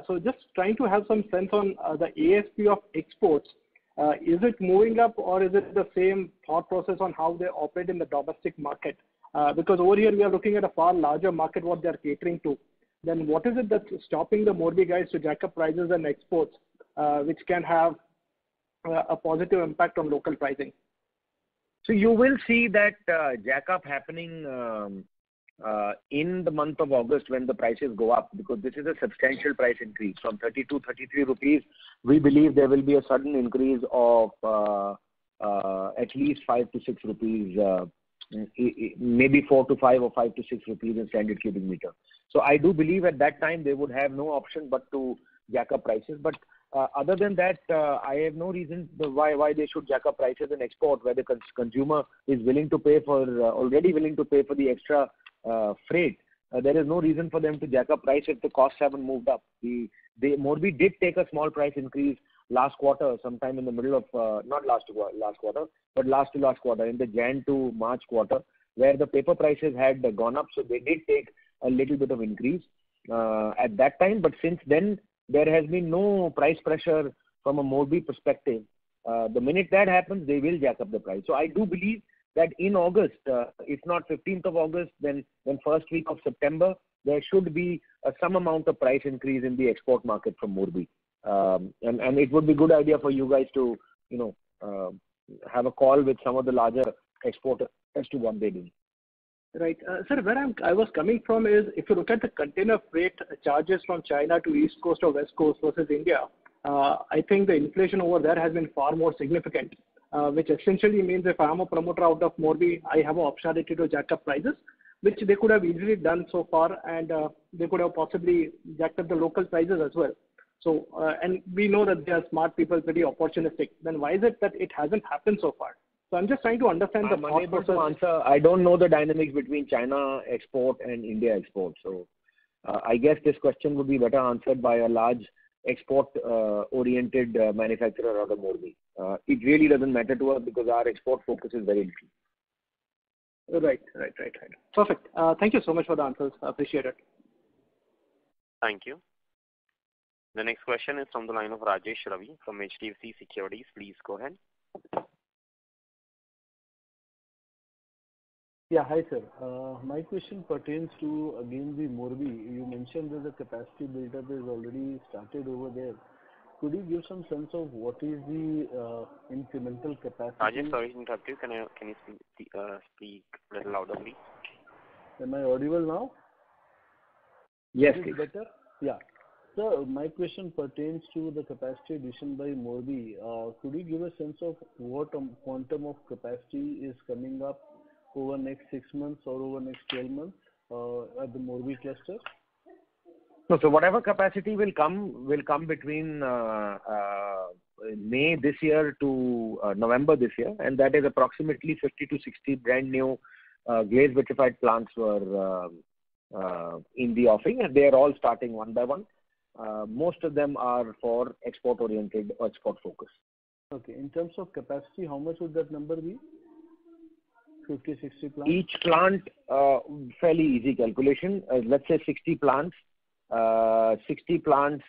So just trying to have some sense on the ASP of exports. Is it moving up, or is it the same thought process on how they operate in the domestic market? Because over here we are looking at a far larger market what they are catering to. Then what is it that's stopping the Morbi guys to jack up prices and exports, which can have a positive impact on local pricing? So you will see that jack up happening in the month of August when the prices go up, because this is a substantial price increase. From 32, 33 rupees, we believe there will be a sudden increase of at least 5 to 6 rupees, maybe 4 to 5 or 5 to 6 rupees in standard cubic meter. So I do believe at that time they would have no option but to jack up prices. But other than that, I have no reason why they should jack up prices in export, where the consumer is willing to pay for already willing to pay for the extra freight. There is no reason for them to jack up price if the costs haven't moved up. Morbi did take a small price increase last quarter, sometime in the middle of not last quarter, but last to last quarter, in the Jan to March quarter, where the paper prices had gone up. So they did take a little bit of increase at that time. But since then, there has been no price pressure from a Morbi perspective. The minute that happens, they will jack up the price. So I do believe that in August, if not 15th of August, then first week of September, there should be some amount of price increase in the export market from Morbi. And it would be a good idea for you guys to, have a call with some of the larger exporters as to what they do. Right. Sir, where I was coming from is, if you look at the container freight charges from China to East Coast or West Coast versus India, I think the inflation over there has been far more significant, which essentially means if I'm a promoter out of Morbi, I have an optionality to jack up prices, which they could have easily done so far, and they could have possibly jacked up the local prices as well. So, and we know that they are smart people, pretty opportunistic. Then why is it that it hasn't happened so far? So I'm just trying to understand the I'm thought unable to process. answer. I don't know the dynamics between China export and India export. So I guess this question would be better answered by a large export-oriented manufacturer out of Morbi. It really doesn't matter to us because our export focus is very little. Right. Perfect. Thank you so much for the answers. I appreciate it. Thank you. The next question is from the line of Rajesh Ravi from HDFC Securities. Please go ahead. Yeah, hi sir. My question pertains to again the Morbi. You mentioned that the capacity build-up is already started over there. Could you give some sense of what is the incremental capacity? Rajesh, sorry to interrupt you. Can you speak a little louder, please? Am I audible now? Yes, is please. it better? Yeah. So my question pertains to the capacity addition by Morbi. Could you give a sense of what quantum of capacity is coming up over next 6 months or over next 12 months at the Morbi cluster? No, so whatever capacity will come between May this year to November this year, and that is approximately 50 to 60 brand new glazed vitrified plants were in the offing, and they are all starting one by one. Most of them are for export-oriented or export focus. Okay. In terms of capacity, how much would that number be? 50, 60 plants? Each plant, fairly easy calculation. Let's say 60 plants. 60 plants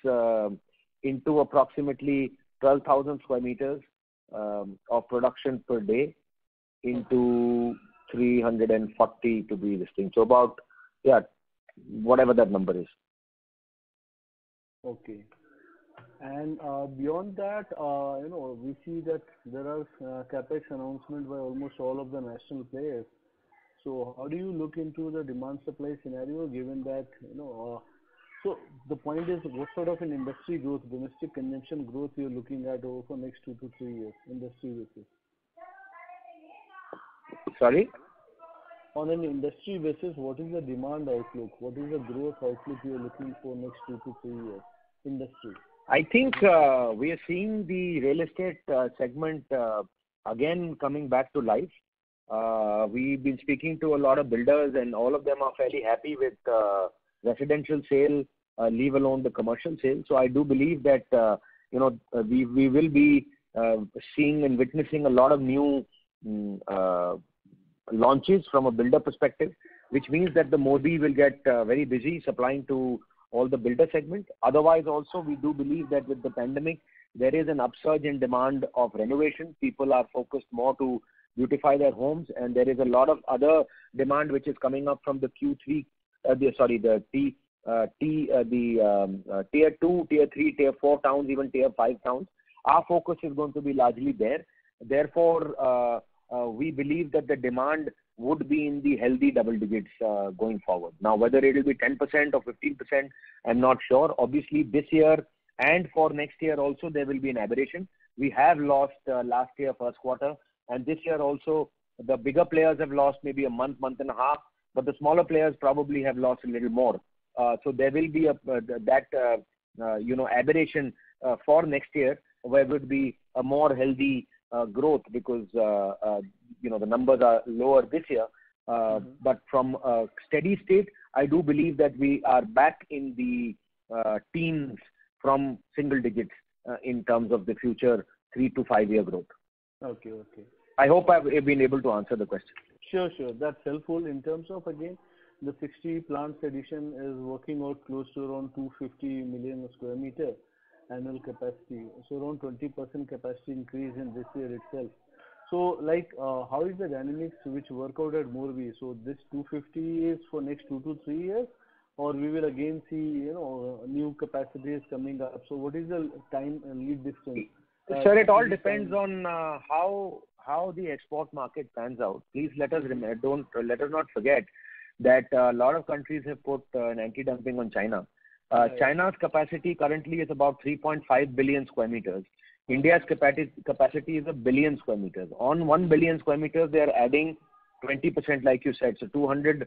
into approximately 12,000 square meters of production per day into 340 to be distinct. So about, whatever that number is. Okay. And beyond that, we see that there are capex announcements by almost all of the national players. So how do you look into the demand supply scenario given that, so the point is what sort of an industry growth, domestic consumption growth you're looking at over for next 2 to 3 years, industry basis? Sorry? On an industry basis, what is the demand outlook? What is the growth outlook you're looking for next 2 to 3 years, industry? I think we are seeing the real estate segment again coming back to life. We've been speaking to a lot of builders, and all of them are fairly happy with residential sale, leave alone the commercial sale. So I do believe that we will be seeing and witnessing a lot of new launches from a builder perspective, which means that the Morbi will get very busy supplying to all the builder segment. Otherwise, also we do believe that with the pandemic, there is an upsurge in demand of renovation. People are focused more to beautify their homes, and there is a lot of other demand which is coming up from the tier 2, tier 3, tier 4 towns, even tier 5 towns. Our focus is going to be largely there. Therefore, we believe that the demand would be in the healthy double digits going forward. Now, whether it will be 10% or 15%, I'm not sure. Obviously, this year and for next year also, there will be an aberration. We have lost last year first quarter, and this year also, the bigger players have lost maybe a month and a half, but the smaller players probably have lost a little more. So there will be aberration for next year, where it would be a more healthy growth because the numbers are lower this year. But from a steady state, I do believe that we are back in the teens from single digits in terms of the future 3 to 5 year growth. Okay. I hope I've been able to answer the question. Sure. That's helpful. In terms of, again, the 60 plants addition is working out close to around 250 million square meter annual capacity. So around 20% capacity increase in this year itself. So how is the dynamics which work out at Morbi? So this 250 is for next 2 to 3 years, or we will again see, new capacities coming up. So what is the time and lead distance? Sir, it all depends on how the export market pans out. Please let us not forget that a lot of countries have put an anti-dumping on China. China's capacity currently is about 3.5 billion square meters. India's capacity is 1 billion square meters. On 1 billion square meters, they are adding 20%, like you said. So 200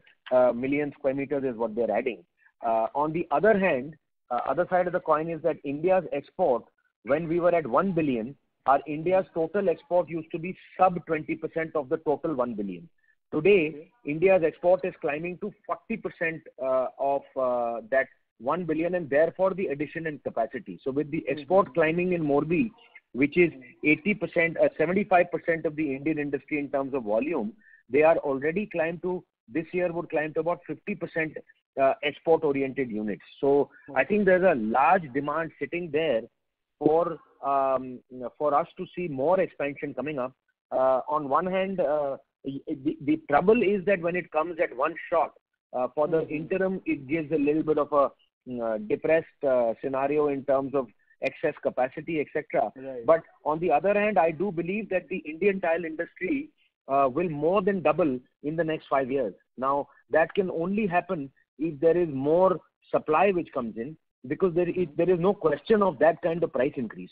million square meters is what they're adding. On the other hand, other side of the coin is that India's export, when we were at 1 billion, our India's total export used to be sub 20% of the total 1 billion. Today, India's export is climbing to 40% of that 1 billion, and therefore the addition in capacity. So with the export climbing in Morbi, which is 80%, 75% of the Indian industry in terms of volume, they are already climbed to, this year would climb to about 50% export-oriented units. So I think there's a large demand sitting there for us to see more expansion coming up. On one hand, the trouble is that when it comes at one shot, for the interim, it gives a little bit of a depressed scenario in terms of excess capacity, etc. Right. But on the other hand, I do believe that the Indian tile industry will more than double in the next 5 years. Now, that can only happen if there is more supply which comes in, because there is no question of that kind of price increase.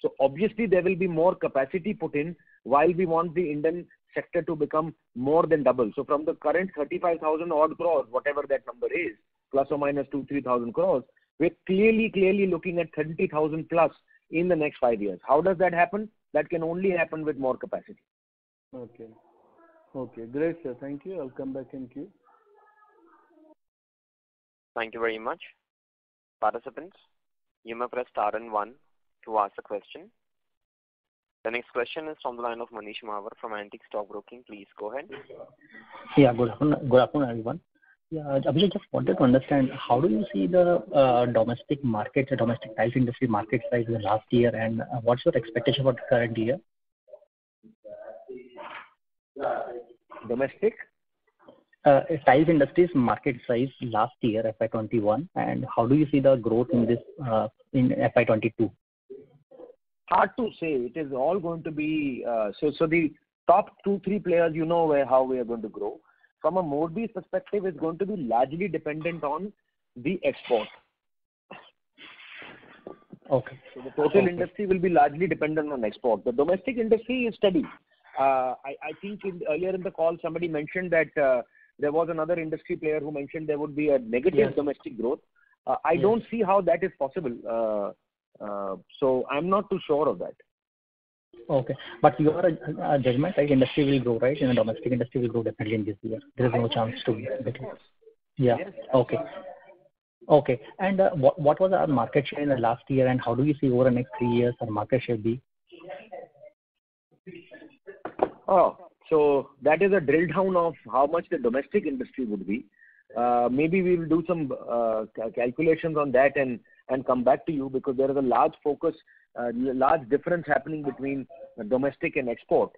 So obviously there will be more capacity put in, while we want the Indian sector to become more than double. So from the current 35,000 odd crores, whatever that number is, plus or minus 2,000-3,000 crores, we're clearly looking at 30,000 plus in the next 5 years. How does that happen? That can only happen with more capacity. Okay. Okay, great, sir. Thank you. I'll come back in queue. Thank you very much. Participants, you may press star and 1 to ask a question. The next question is from the line of Manish Mahawar from Antique Stock Broking. Please go ahead. Yeah, good afternoon, everyone. Yeah, Abhishek, just wanted to understand, how do you see the domestic market, the domestic tiles industry market size in the last year, and what's your expectation for the current year? Domestic? Tiles industry's market size last year, FY21, and how do you see the growth in this in FY22? Hard to say. It is all going to be so the top 2-3 players, you know how we are going to grow. From a Morbi's perspective, it's going to be largely dependent on the export. Okay. So the total industry will be largely dependent on export. The domestic industry is steady. I think earlier in the call somebody mentioned that there was another industry player who mentioned there would be a negative domestic growth. I don't see how that is possible. So I'm not too sure of that. Okay. But your judgment, like industry will grow, right? In the domestic industry will grow definitely in this year. There is no chance to get it. Yeah. Okay. Okay. And what was our market share in the last year, and how do you see over the next 3 years our market share be? Oh, so that is a drill down of how much the domestic industry would be. Maybe we will do some calculations on that and come back to you, because there is a large focus, large difference happening between domestic and export.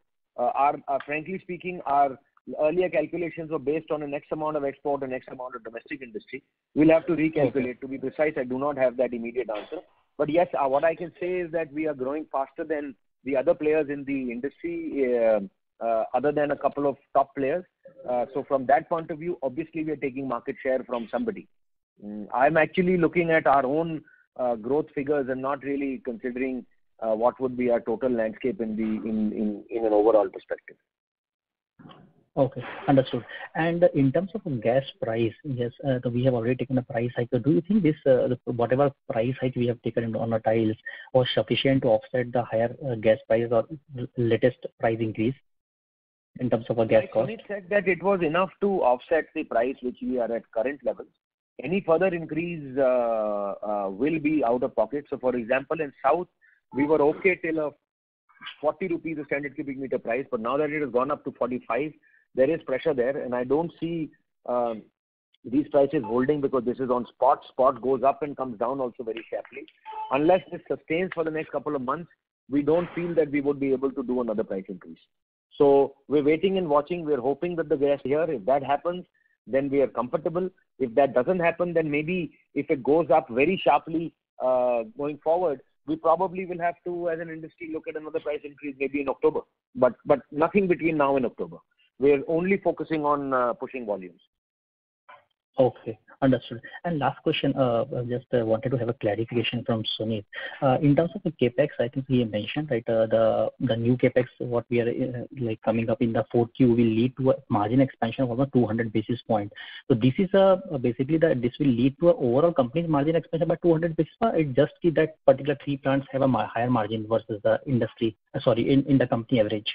Frankly speaking, our earlier calculations were based on an X amount of export and X amount of domestic industry. We'll have to recalculate. Okay. To be precise, I do not have that immediate answer. But yes, what I can say is that we are growing faster than the other players in the industry, other than a couple of top players. So from that point of view, obviously we are taking market share from somebody. I'm actually looking at our own growth figures and not really considering what would be our total landscape in an overall perspective. Okay, understood. And in terms of gas price, yes, we have already taken a price hike. Do you think this whatever price hike we have taken on the tiles was sufficient to offset the higher gas price or latest price increase in terms of a gas cost? Sunit said that it was enough to offset the price which we are at current levels. Any further increase will be out of pocket. So, for example, in South, we were okay till 40 rupees a standard cubic meter price, but now that it has gone up to 45, there is pressure there, and I don't see these prices holding, because this is on spot. Spot goes up and comes down also very sharply. Unless this sustains for the next couple of months, we don't feel that we would be able to do another price increase. So we're waiting and watching. We're hoping that the gas here, if that happens, then we are comfortable. If that doesn't happen, then maybe if it goes up very sharply going forward, we probably will have to, as an industry, look at another price increase maybe in October. But nothing between now and October. We're only focusing on pushing volumes. Okay. Understood. And last question, just wanted to have a clarification from Sunit. In terms of the CapEx, I think he mentioned, right, the new CapEx, what we are like coming up in the 4Q will lead to a margin expansion of about 200 basis points. So this is basically this will lead to an overall company's margin expansion by 200 basis points. It just that particular 3 plants have a higher margin versus the industry, in the company average.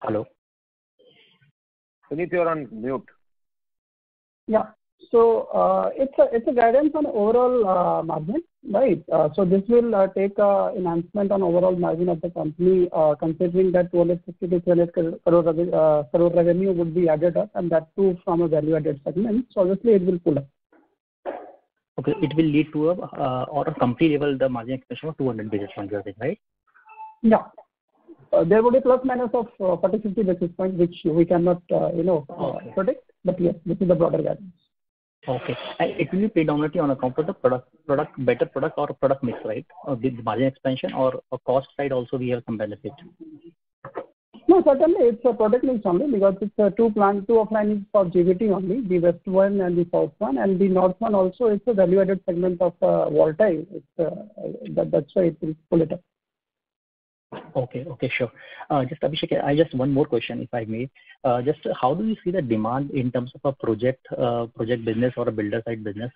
Hello. Sunit, you're on mute. Yeah. So it's a guidance on overall margin, right? So this will take enhancement on overall margin of the company, considering that 250 to 300 crore revenue would be added up, and that too from a value-added segment. So obviously it will pull up. Okay, it will lead to or a company level the margin expansion of 200 basis points, right? Yeah. There would be plus minus of 40-50 basis points, which we cannot, predict. But yes, this is the broader guidance. Okay. And it will be predominantly on account of the better product or product mix, right? Or the margin expansion or a cost side also we have some benefit. No, certainly it's a product mix only because it's two of line is for GVT only, the west one and the south one, and the north one also it's a value-added segment of volatile. That's why it will pull it up. Okay, sure. Just Abhishek, I just one more question, if I may. Just how do you see the demand in terms of a project business or a builder side business?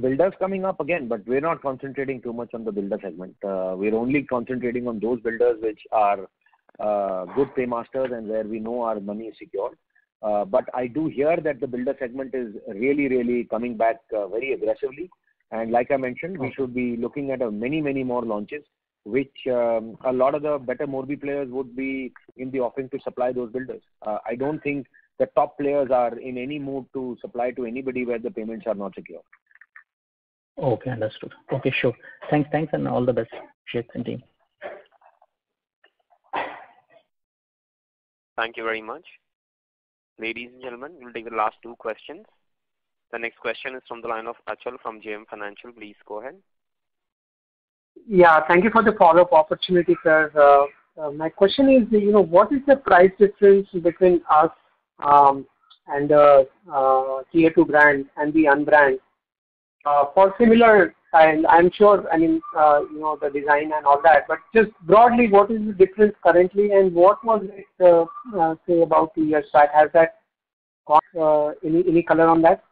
Builders coming up again, but we're not concentrating too much on the builder segment. We're only concentrating on those builders which are good paymasters and where we know our money is secure. But I do hear that the builder segment is really, really coming back very aggressively. And like I mentioned, we should be looking at many, many more launches, which a lot of the better Morbi players would be in the offering to supply those builders. I don't think the top players are in any mood to supply to anybody where the payments are not secure. Okay, understood. Okay, sure. Thanks, and all the best, Sheikh and team. Thank you very much. Ladies and gentlemen, we'll take the last 2 questions. The next question is from the line of Achal from JM Financial. Please go ahead. Yeah, thank you for the follow-up opportunity, sir. My question is, what is the price difference between us and the Tier 2 brand and the unbrand? For similar, and I'm sure, the design and all that, but just broadly, what is the difference currently and what was it, say, about 2 years back? Has that got any color on that?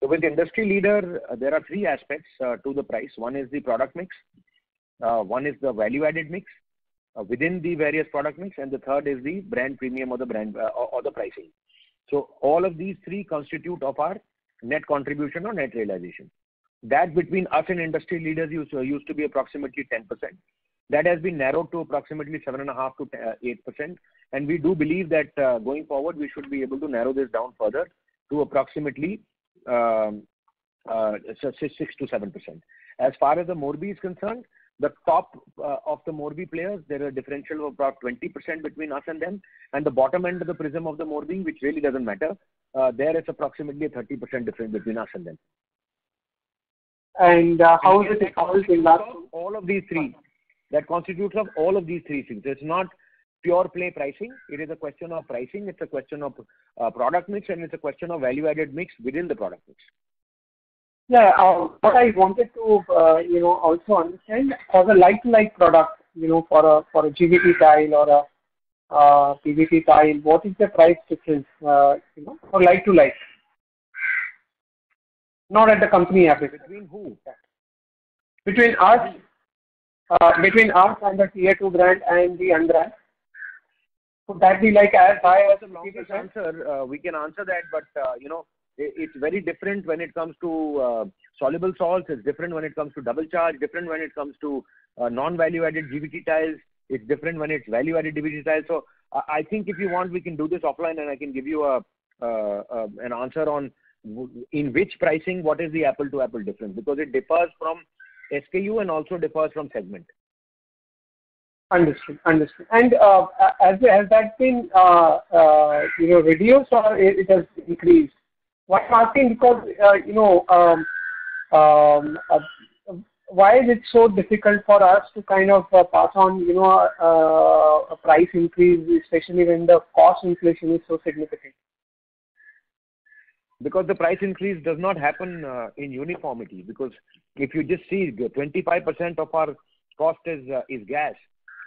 So with the industry leader, there are 3 aspects to the price. One is the product mix, one is the value-added mix within the various product mix, and the third is the brand premium or the brand or the pricing. So all of these 3 constitute of our net contribution or net realization. That between us and industry leaders used to be approximately 10%. That has been narrowed to approximately 7.5 to 8%, and we do believe that going forward we should be able to narrow this down further to approximately 6 to 7%. As far as the Morbi is concerned, the top of the Morbi players, there are a differential of about 20% between us and them, and the bottom end of the prism of the Morbi, which really doesn't matter, there is approximately a 30% difference between us and them. And how is it all of these 3? That constitutes of all of these 3 things. It's not pure play pricing. It is a question of pricing. It's a question of product mix, and it's a question of value-added mix within the product mix. Yeah, what I wanted to, also understand for the like-to-like product, for a GVT tile or a PVT tile, what is the price difference, for like-to-like? Not at the company average. Between who? Between us and the Tier 2 brand and the unbrand. Would that be like as high as a longest answer? We can answer that, but it's very different when it comes to soluble salts. It's different when it comes to double charge. Different when it comes to non-value-added GVT tiles. It's different when it's value-added GVT tiles. So I think if you want, we can do this offline, and I can give you an answer on in which pricing what is the apple-to-apple difference, because it differs from SKU and also differs from segment. Understood. And has that been reduced or it has increased? Why I'm asking because why is it so difficult for us to kind of pass on, a price increase, especially when the cost inflation is so significant? Because the price increase does not happen in uniformity. Because if you just see, 25% of our cost is gas,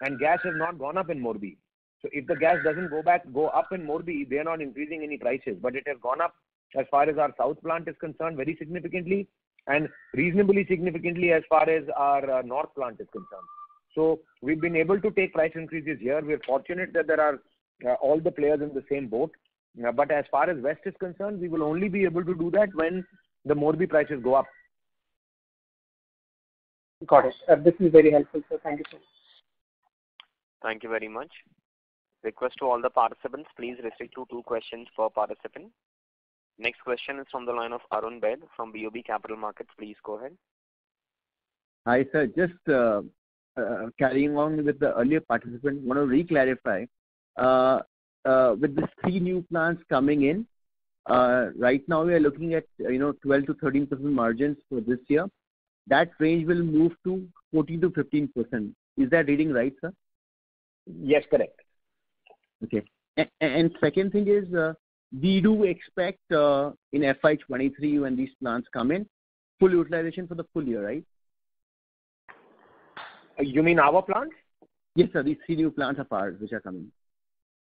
and gas has not gone up in Morbi. So if the gas doesn't go up in Morbi, they are not increasing any prices. But it has gone up as far as our south plant is concerned very significantly, and reasonably significantly as far as our north plant is concerned. So we've been able to take price increases here. We're fortunate that there are all the players in the same boat. But as far as West is concerned, we will only be able to do that when the Morbi prices go up. Got it. This is very helpful, sir. Thank you so much. Thank you very much. Request to all the participants, please restrict to 2 questions per participant. Next question is from the line of Arun Baid from BOB Capital Markets. Please go ahead. Hi, sir. Just carrying on with the earlier participant, want to re-clarify. With these 3 new plants coming in, right now we are looking at 12 to 13% margins for this year. That range will move to 14 to 15%. Is that reading right, sir? Yes, correct. Okay. And second thing is, we do expect in FY23 when these plants come in, full utilization for the full year, right? You mean our plants? Yes, sir. These 3 new plants of ours which are coming.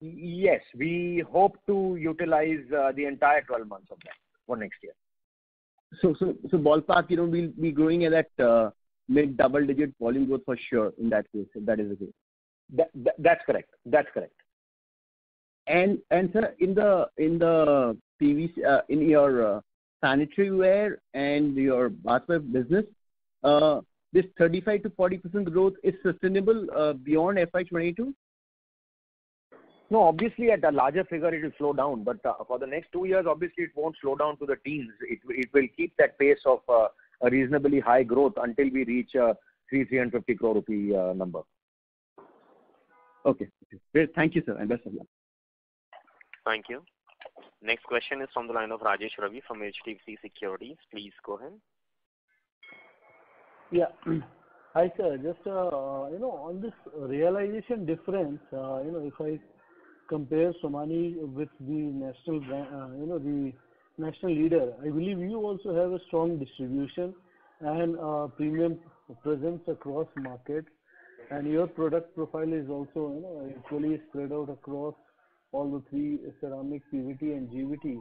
Yes, we hope to utilize the entire 12 months of that for next year. So ballpark, we'll be growing at that mid double-digit volume growth for sure in that case, if that is the case. That's correct. That's correct. And sir, in the PVC, in your sanitary ware and your bathware business, this 35 to 40% growth is sustainable beyond FY22? No, obviously at a larger figure it will slow down, but for the next 2 years, obviously it won't slow down to the teens. It will keep that pace of a reasonably high growth until we reach 350 crore rupee number. Okay. Great. Thank you, sir, and best of luck. Thank you. Next question is from the line of Rajesh Ravi from HDFC Securities. Please go ahead. Yeah. Hi, sir. Just on this realization difference, if I compare Somany with the national brand, the national leader, I believe you also have a strong distribution and premium presence across markets, and your product profile is also equally spread out across all the 3 ceramic, PVT and GVT.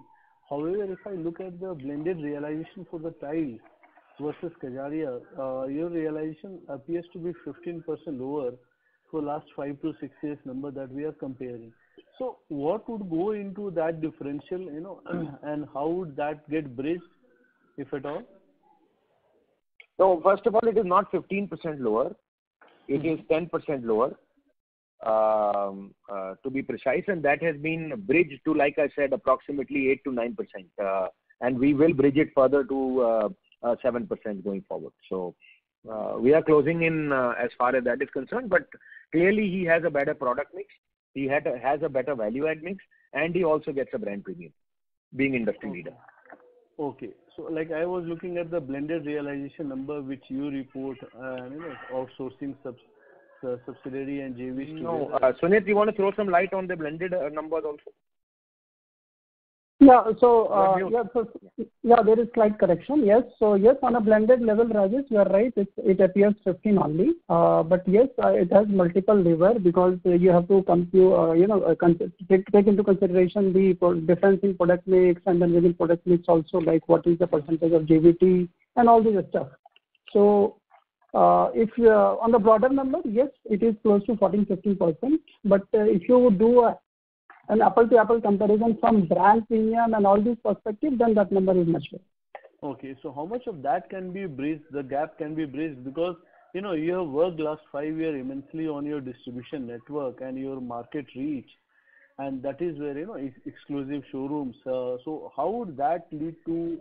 However, if I look at the blended realization for the tiles versus Kajaria, your realization appears to be 15% lower for last 5 to 6 years number that we are comparing. So what would go into that differential, and how would that get bridged, if at all? So first of all, it is not 15% lower. It is 10% lower, to be precise, and that has been bridged to, like I said, approximately 8 to 9%, and we will bridge it further to 7% going forward. So we are closing in as far as that is concerned, but clearly he has a better product mix. He has a better value add mix, and he also gets a brand premium, being industry leader. Okay. So like I was looking at the blended realization number which you report, outsourcing subsidiary and JVs. No, Sunit, you want to throw some light on the blended numbers also? Yeah. There is slight correction. Yes. So yes, on a blended level, Rajesh, you are right. It appears 15 only. But yes, it has multiple levers because you have to take into consideration the difference in product mix, and then within product mix also, like what is the percentage of JVT and all this stuff. So if on the broader number, yes, it is close to 14-15%. But if you would do an apple-to-apple comparison from brand premium and all these perspectives, then that number is much lower. Okay, so how much of that can be bridged, the gap can be bridged, because you have worked last 5 years immensely on your distribution network and your market reach, and that is where exclusive showrooms. So how would that lead to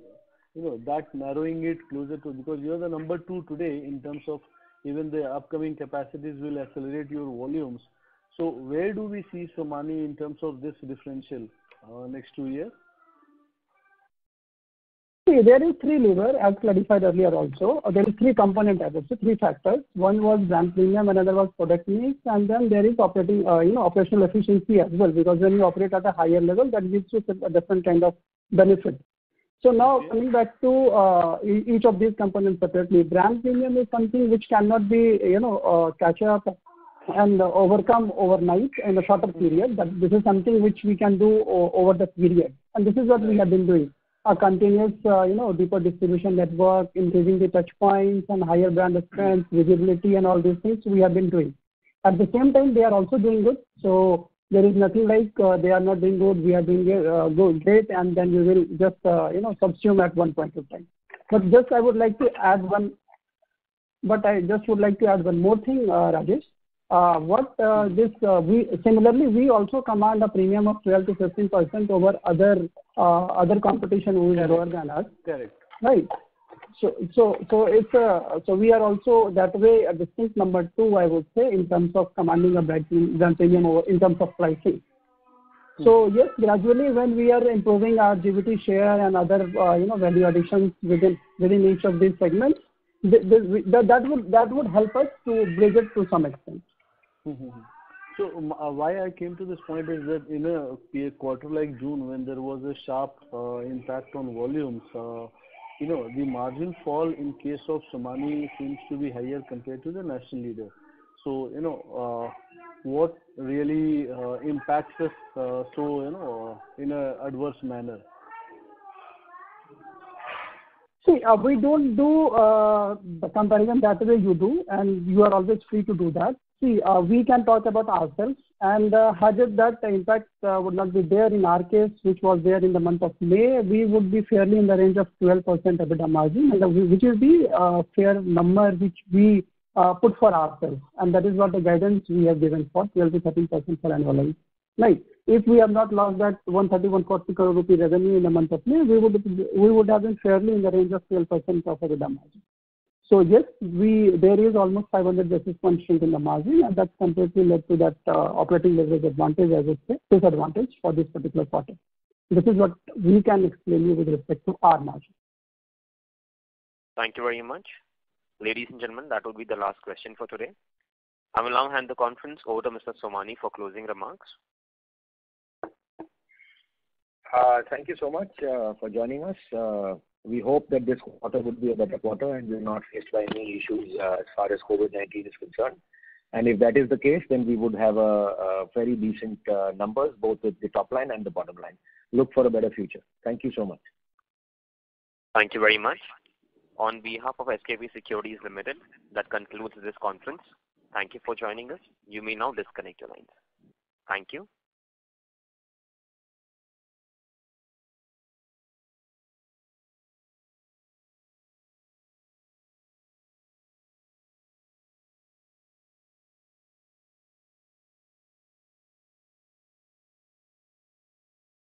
that narrowing it closer to, because you are the number 2 today in terms of even the upcoming capacities will accelerate your volumes. So where do we see Somany in terms of this differential next 2 years? See, there is three lever, as clarified earlier also. There is three component, I would say, three factors. One was brand premium, another was product mix, and then there is operating, operational efficiency as well, because when you operate at a higher level, that gives you a different kind of benefit. So now coming back to each of these components separately, brand premium is something which cannot be, catch up and overcome overnight in a shorter period. But this is something which we can do over the period, and this is what we have been doing. A continuous, deeper distribution network, increasing the touch points and higher brand strength, visibility, and all these things we have been doing. At the same time, they are also doing good. So there is nothing like they are not doing good, we are doing good, great, and then we will just, subsume at one point of time. But just I would like to add one. But I just would like to add one more thing, Rajesh. We also command a premium of 12 to 15% over other competition who is lower than us. Correct. Right. So we are also that way a distinct number two, I would say, in terms of commanding a brand premium over in terms of pricing. So yes, gradually when we are improving our GVT share and other value additions within each of these segments, that would help us to bridge it to some extent. So why I came to this point is that in a quarter like June, when there was a sharp impact on volumes, the margin fall in case of Somany seems to be higher compared to the national leader. So what really impacts us in a adverse manner? See, we don't do the comparison that way you do, and you are always free to do that. See, we can talk about ourselves, and had it that impact would not be there in our case, which was there in the month of May, we would be fairly in the range of 12% EBITDA margin, which is the fair number which we put for ourselves, and that is what the guidance we have given for 12 to 13% for annualized. Right. If we have not lost that 130-140 crore rupee revenue in the month of May, we would have been fairly in the range of 12% of EBITDA margin. So yes, there is almost 500 basis points shrink in the margin, and that's completely led to that operating leverage advantage, I would say, disadvantage for this particular quarter. This is what we can explain you with respect to our margin. Thank you very much. Ladies and gentlemen, that will be the last question for today. I will now hand the conference over to Mr. Somany for closing remarks. Thank you so much for joining us. We hope that this quarter would be a better quarter and we're not faced by any issues as far as COVID-19 is concerned. And if that is the case, then we would have a very decent numbers, both with the top line and the bottom line. Look for a better future. Thank you so much. Thank you very much. On behalf of SKP Securities Limited, that concludes this conference. Thank you for joining us. You may now disconnect your lines. Thank you.